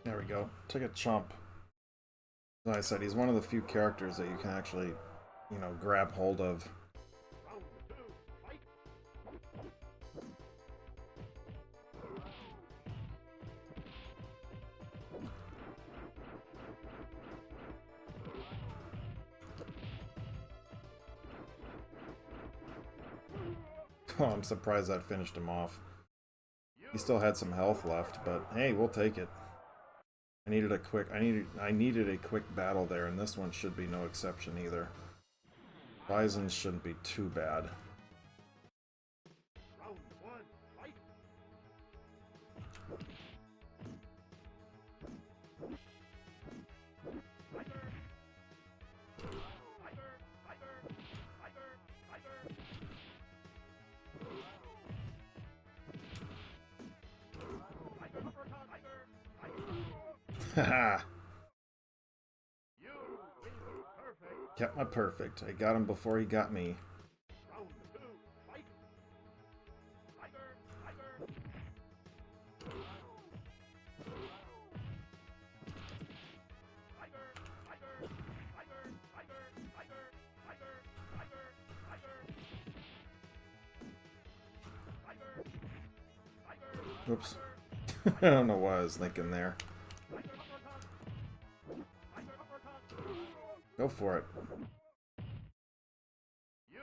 There we go. Took a chomp. As I said, he's one of the few characters that you can actually, you know, grab hold of. Round two, fight! Oh, I'm surprised that finished him off. He still had some health left, but hey, we'll take it. I needed a quick battle there, and this one should be no exception either. Bisons shouldn't be too bad. Round one, fight! Tiger! Tiger! Tiger! Tiger! Tiger! Tiger uppercut! Tiger! Tiger! Haha! You win! Perfect! Kept my perfect. I got him before he got me. Round two, fight! Tiger! Tiger! Tiger! Tiger! Tiger! Tiger! Tiger! Tiger! Tiger! Tiger! Tiger! Tiger! Oops. I don't know what I was thinking there. Tiger uppercut! Tiger uppercut! Go for it. You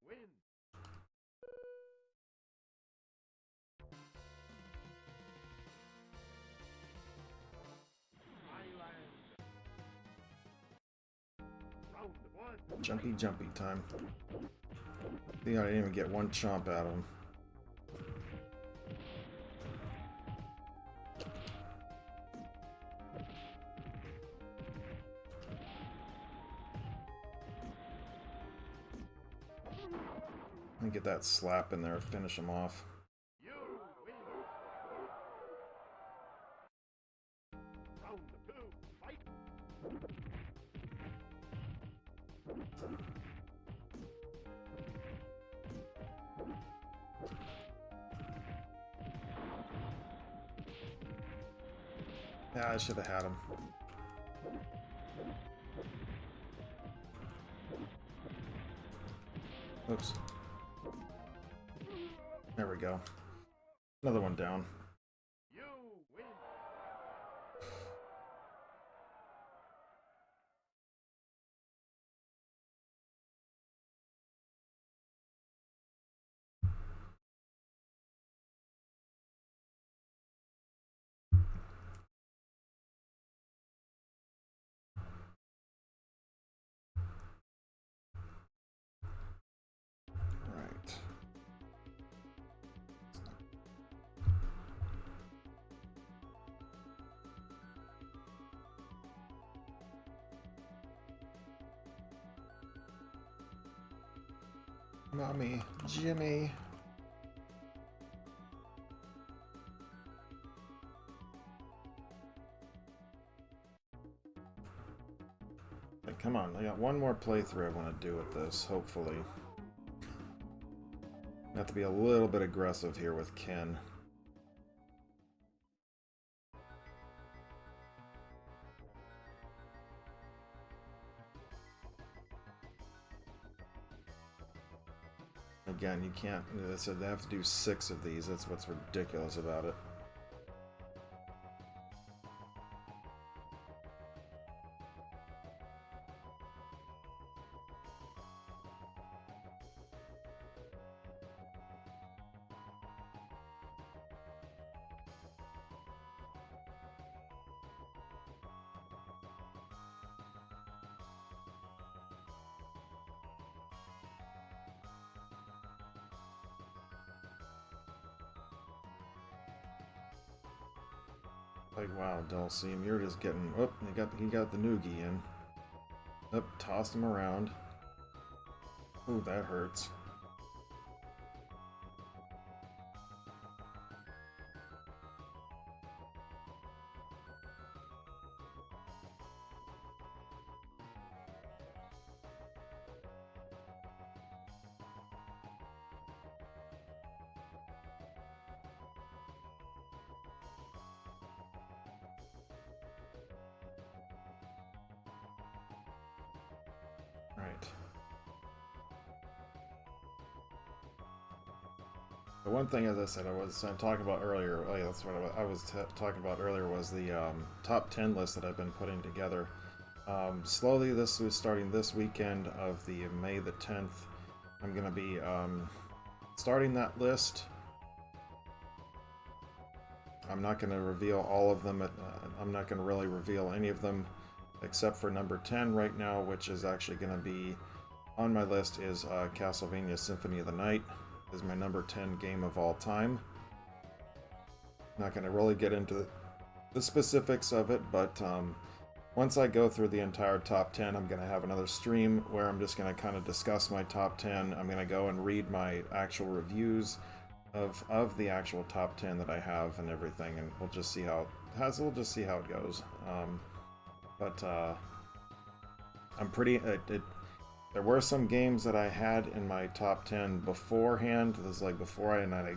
win! Island! Round one! Jumpy, jumpy time. I think I didn't even get one chomp out of him. And get that slap in there, finish him off. You win! Round two, fight! Yeah, I should have had him. Oops. There we go. Another one down. You win! Right. Mommy, Jimmy. Hey, come on, I got one more playthrough I want to do with this, hopefully. I have to be a little bit aggressive here with Ken. Again, you can't. They said they have to do 6 of these. That's what's ridiculous about it. Like, wow, Dulcim, you're just getting... Oh, he got the noogie in. Up, tossed him around. Ooh, that hurts. Right. The one thing, as I said, I was talking about earlier, oh yeah, that's what I was talking about earlier, was the top 10 list that I've been putting together. Slowly, this was starting this weekend of the May the 10th. I'm going to be starting that list. I'm not going to reveal all of them. I'm not going to really reveal any of them except for number 10 right now, which is actually going to be on my list, is Castlevania Symphony of the Night. Is my number 10 game of all time. Not going to really get into the specifics of it, but once I go through the entire top 10, I'm going to have another stream where I'm just going to kind of discuss my top 10. I'm going to go and read my actual reviews of the actual top 10 that I have and everything, and we'll just see how it goes. But I'm pretty... There were some games that I had in my top 10 beforehand. This is like before I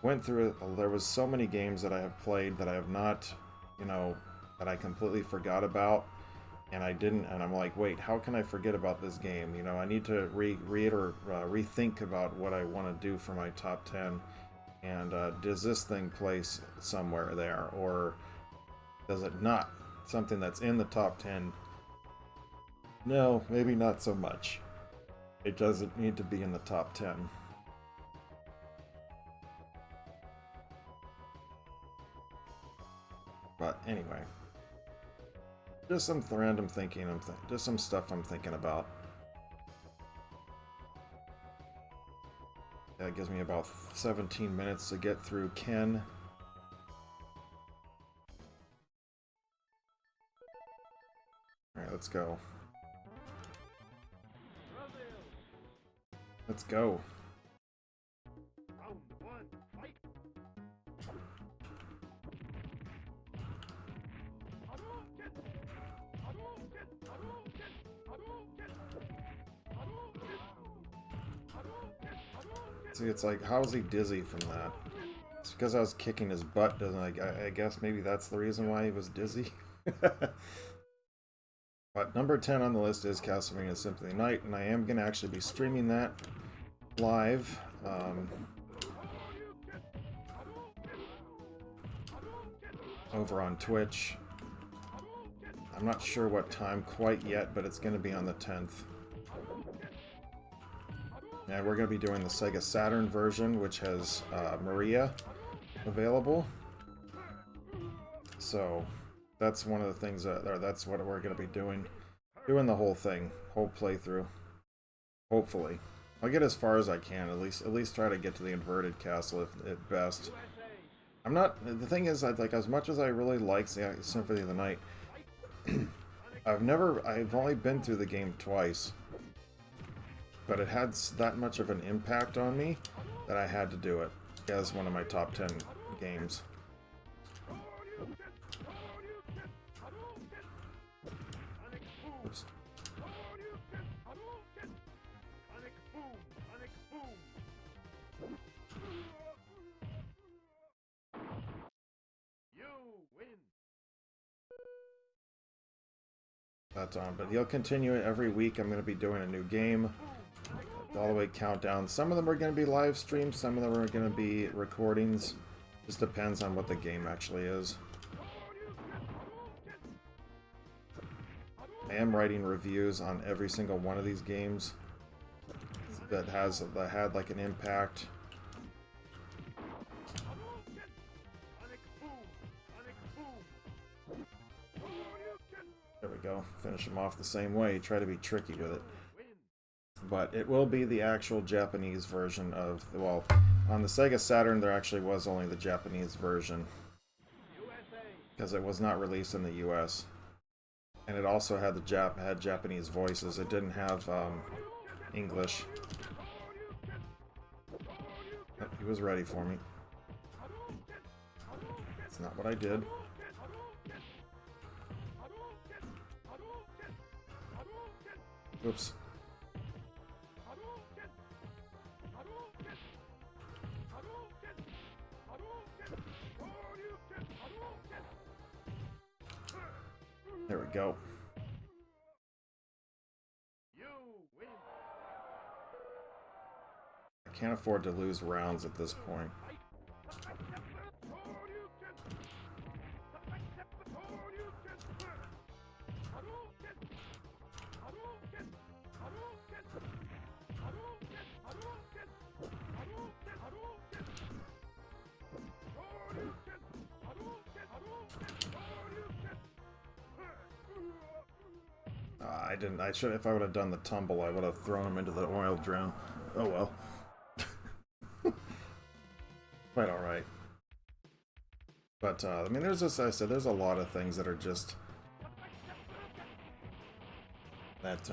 went through it. There was so many games that I have played that I have not, that I completely forgot about. And I didn't, and I'm like, wait, how can I forget about this game? I need to rethink about what I want to do for my top 10. And does this thing place somewhere there? Or does it not? Something that's in the top 10. No, maybe not so much. It doesn't need to be in the top 10. But anyway, just some random thinking. Just some stuff I'm thinking about. That gives me about 17 minutes to get through Ken. Alright, let's go. Let's go. Round one, fight. Hadouken! Hadouken! Hadouken! Hadouken! Hadouken! Hadouken! Hadouken! See, it's like, how is he dizzy from that? It's because I was kicking his butt, doesn't I guess maybe that's the reason why he was dizzy. But number 10 on the list is Castlevania Symphony of the Night, and I am going to actually be streaming that live. Over on Twitch. I'm not sure what time quite yet, but it's going to be on the 10th. And we're going to be doing the Sega Saturn version, which has Maria available. So that's one of the things that's what we're going to be doing. Doing the whole thing, whole playthrough. Hopefully. I'll get as far as I can, at least try to get to the inverted castle at best. I'm not... The thing is, like, as much as I really like Symphony of the Night, I've only been through the game twice. But it had that much of an impact on me that I had to do it as one of my top 10 games. Oops. That's on, but he'll continue it every week. I'm going to be doing a new game, all the way countdown. Some of them are going to be live streams, some of them are going to be recordings. Just depends on what the game actually is. I am writing reviews on every single one of these games that had like an impact. There we go. Finish them off the same way. Try to be tricky with it. But it will be the actual Japanese version of... Well, on the Sega Saturn there actually was only the Japanese version. because it was not released in the U.S. and it also had had Japanese voices. It didn't have English. Oh, he was ready for me. That's not what I did. Oops. There we go. I can't afford to lose rounds at this point. I didn't. I should. If I would have done the tumble, I would have thrown him into the oil drum. Oh well. Quite all right. But I mean, there's just, I said, there's a lot of things that are just that.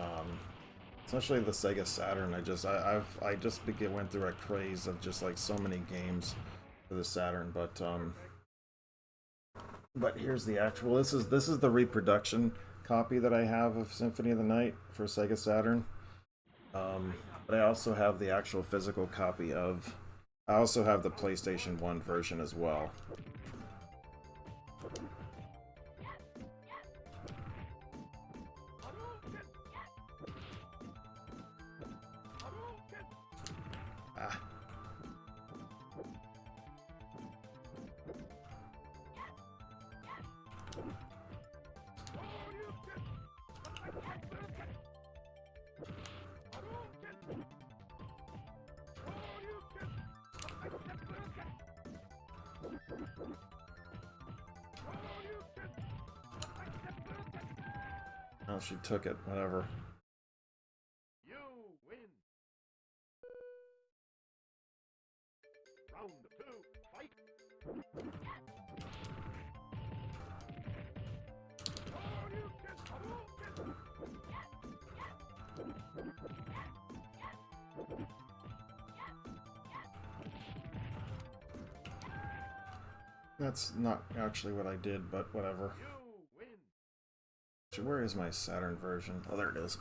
Especially the Sega Saturn. I just went through a craze of just like so many games for the Saturn. But here's the actual. This is the reproduction copy that I have of Symphony of the Night for Sega Saturn. But I also have the actual physical copy of. I also have the PlayStation 1 version as well. Ah. Oh, she took it. Whatever. You win. Round 2, fight. That's not actually what I did, but whatever. So where is my Saturn version? Oh, there it is.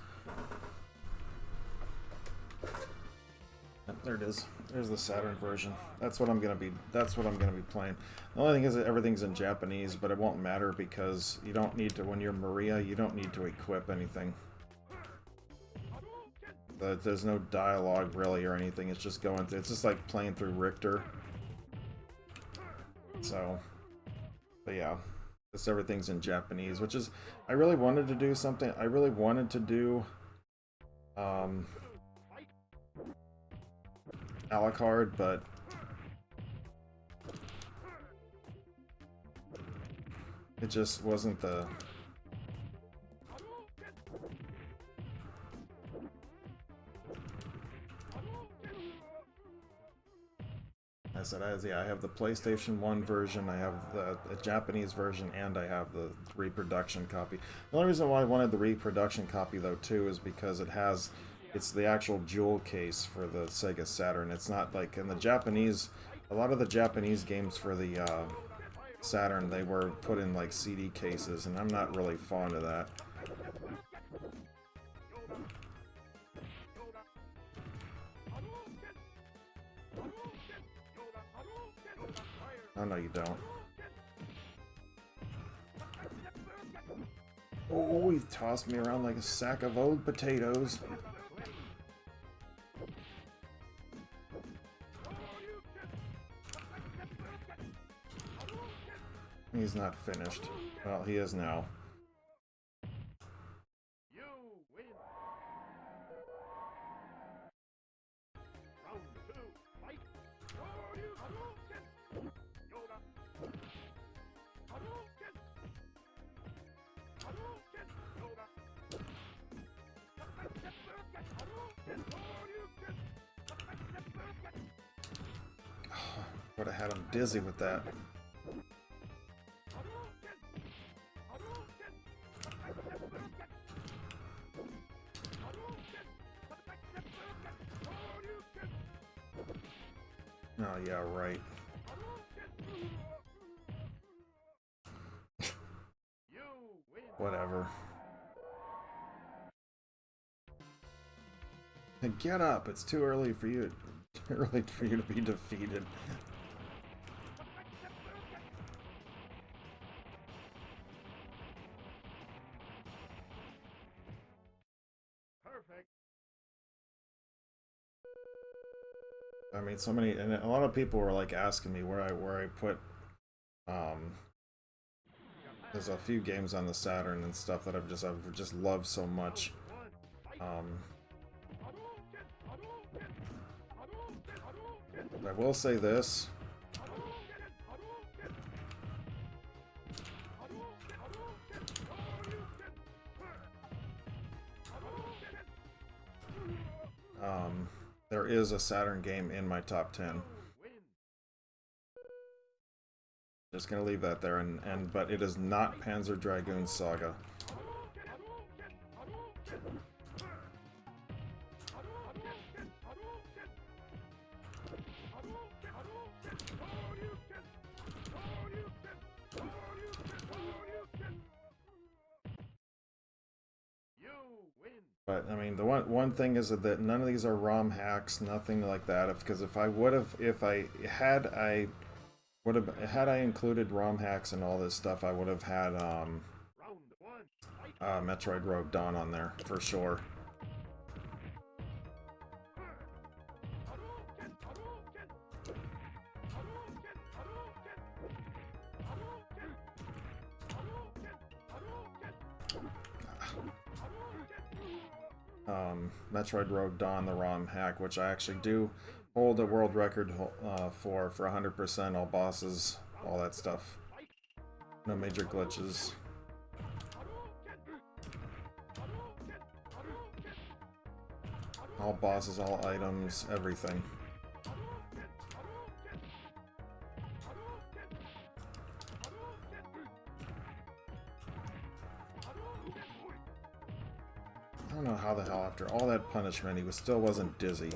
Yep, there it is. There's the Saturn version. That's what I'm gonna be. That's what I'm gonna be playing. The only thing is that everything's in Japanese, but it won't matter because you don't need to. When you're Maria, you don't need to equip anything. There's no dialogue really or anything. It's just going through. It's just like playing through Richter. So, but yeah. Just everything's in Japanese, which is, I really wanted to do something. I really wanted to do a la carte, but it just wasn't the. I said, I have the PlayStation 1 version, I have the Japanese version, and I have the reproduction copy. The only reason why I wanted the reproduction copy, though, too, is because it's the actual jewel case for the Sega Saturn. It's not like in the Japanese, a lot of the Japanese games for the Saturn, they were put in like CD cases, and I'm not really fond of that. Oh, no, you don't. Oh, he tossed me around like a sack of old potatoes. He's not finished. Well, he is now. Would have had him dizzy with that. Oh yeah, right. You win. Whatever. Hey, get up! It's too early for you. Too early for you to be defeated. Perfect. I mean, so many, and a lot of people were like asking me where I put. Um, there's a few games on the Saturn and stuff that I've just loved so much. I will say this. There is a Saturn game in my top 10. Just gonna leave that there, but it is not Panzer Dragoon Saga. But I mean, the one thing is that none of these are ROM hacks, nothing like that. Because if I would have, if I would have had I included ROM hacks and all this stuff, I would have had Metroid Rogue Dawn on there for sure. Metroid Rogue Dawn, the ROM hack, which I actually do hold a world record for 100%, all bosses, all that stuff. No major glitches. All bosses, all items, everything. I don't know how the hell after all that punishment he still wasn't dizzy.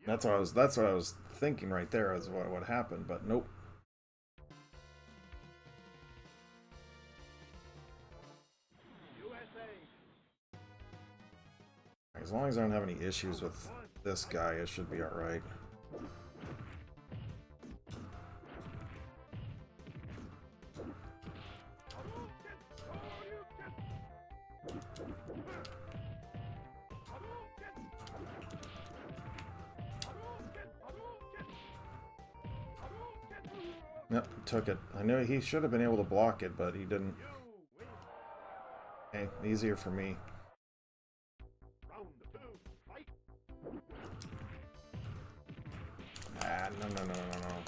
That's what I was thinking right there is what happened, but nope. As long as I don't have any issues with this guy, it should be alright. Yep, took it. I knew he should have been able to block it, but he didn't. Hey, easier for me. Ah, no.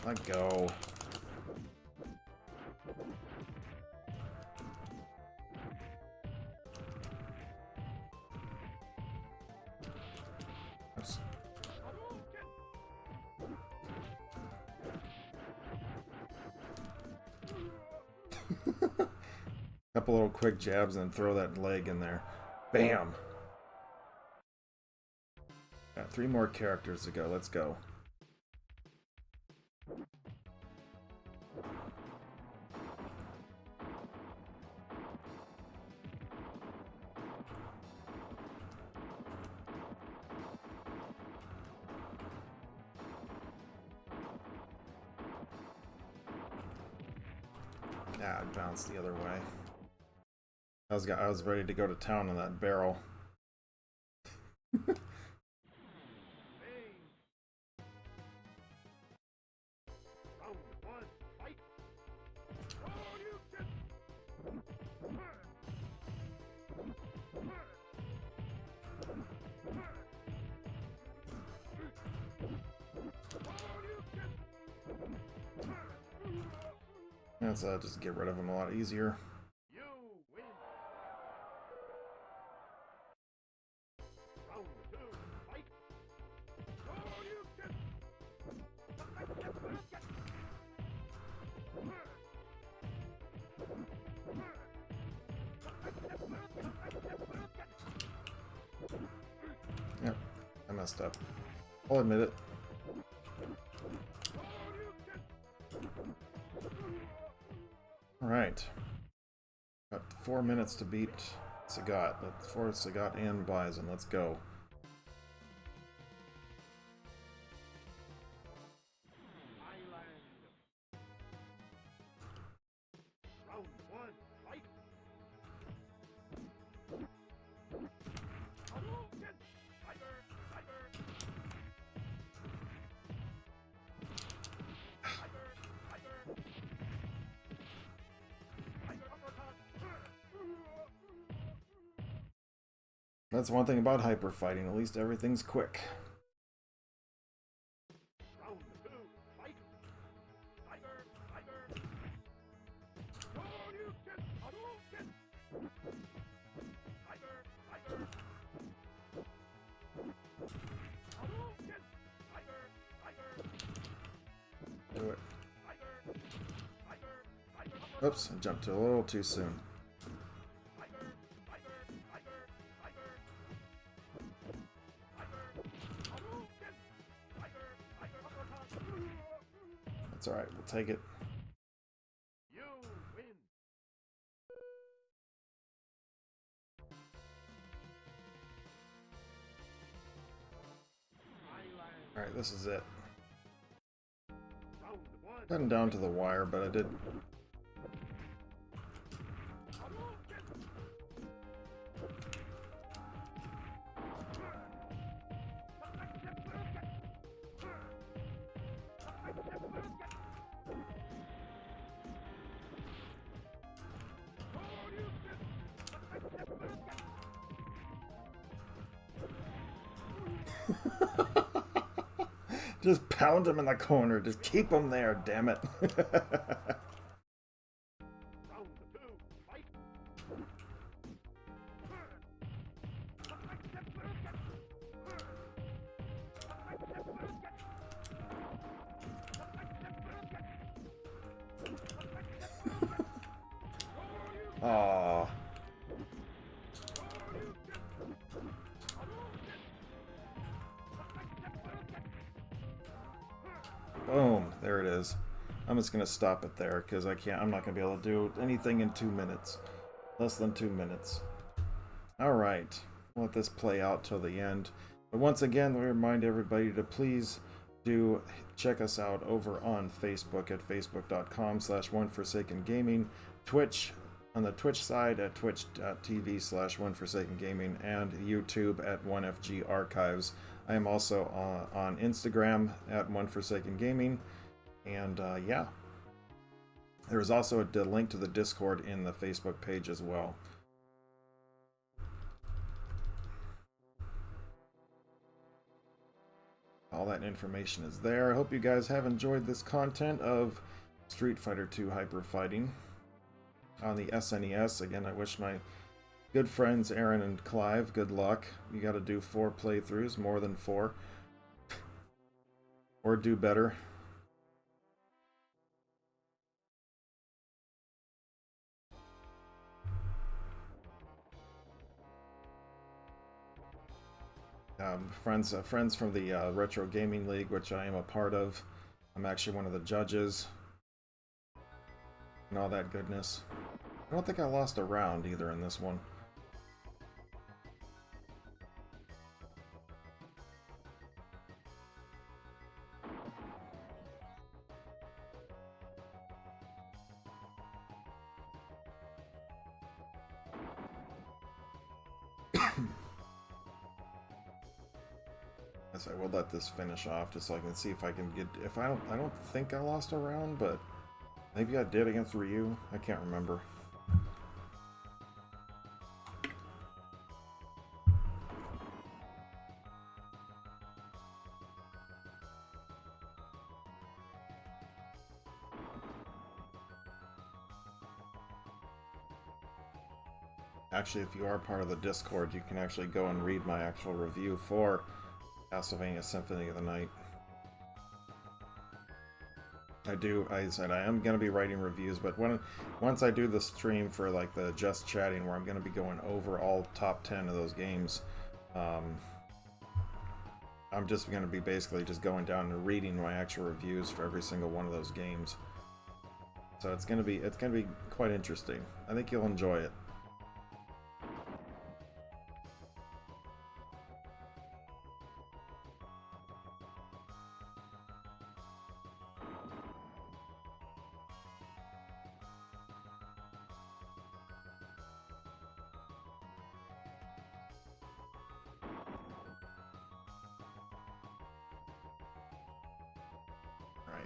Let go. Oops. Couple little quick jabs and then throw that leg in there. Bam! Got 3 more characters to go. Let's go. Ah, it bounced the other way. I was ready to go to town on that barrel. Let's just get rid of him a lot easier. Yep, messed up. I'll admit it. Alright. Got 4 minutes to beat Sagat. For Sagat and Bison. Let's go. That's one thing about hyper fighting, at least everything's quick. Do it. Oops, I jumped a little too soon. That's alright, we'll take it. You win. Alright, this is it. Round one. Gotten down to the wire, but I did. Just pound him in the corner. Just keep him there, damn it. Round two. Fight. Aww. Boom, there it is. I'm just gonna stop it there because I'm not gonna be able to do anything in 2 minutes. Less than 2 minutes. Alright, let this play out till the end. But once again, we remind everybody to please do check us out over on Facebook at facebook.com/OneForsakenGaming, Twitch on the Twitch side at twitch.tv/OneForsakenGaming, and YouTube at 1FG Archives. I am also on Instagram at OneForsakenGaming, and yeah. There's also a link to the Discord in the Facebook page as well. All that information is there. I hope you guys have enjoyed this content of Street Fighter 2 Hyper Fighting on the SNES. Again, I wish my good friends Aaron and Clive good luck. You got to do 4 playthroughs, more than 4. Or do better. Friends from the Retro Gaming League, which I am a part of. I'm actually one of the judges. And all that goodness. I don't think I lost a round either in this one. I will let this finish off just so I can see if I can get. If I don't think I lost a round, but maybe I did against Ryu. I can't remember. Actually, if you are part of the Discord, you can actually go and read my actual review for Castlevania Symphony of the Night. I said I am going to be writing reviews, but once I do the stream for like the Just Chatting, where I'm going to be going over all top 10 of those games, I'm just going to be basically just going down and reading my actual reviews for every single one of those games. So it's going to be quite interesting. I think you'll enjoy it. Right.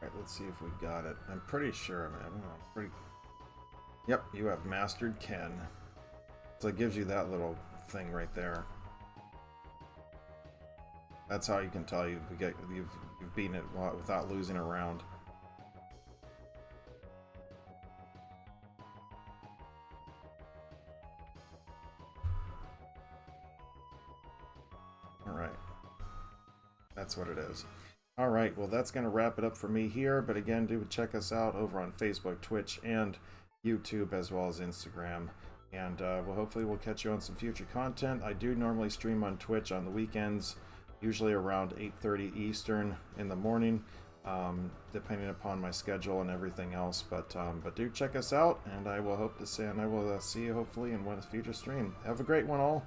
Alright, let's see if we got it. I'm pretty sure, man. I'm pretty... Yep, you have mastered Ken. So it gives you that little thing right there. That's how you can tell you've beaten it without losing a round. Alright. That's what it is. Alright, well that's going to wrap it up for me here, but again, do check us out over on Facebook, Twitch, and YouTube, as well as Instagram. And well, hopefully we'll catch you on some future content. I do normally stream on Twitch on the weekends, usually around 8:30 Eastern in the morning, depending upon my schedule and everything else. But do check us out, and I will see you hopefully in one future stream. Have a great one, all.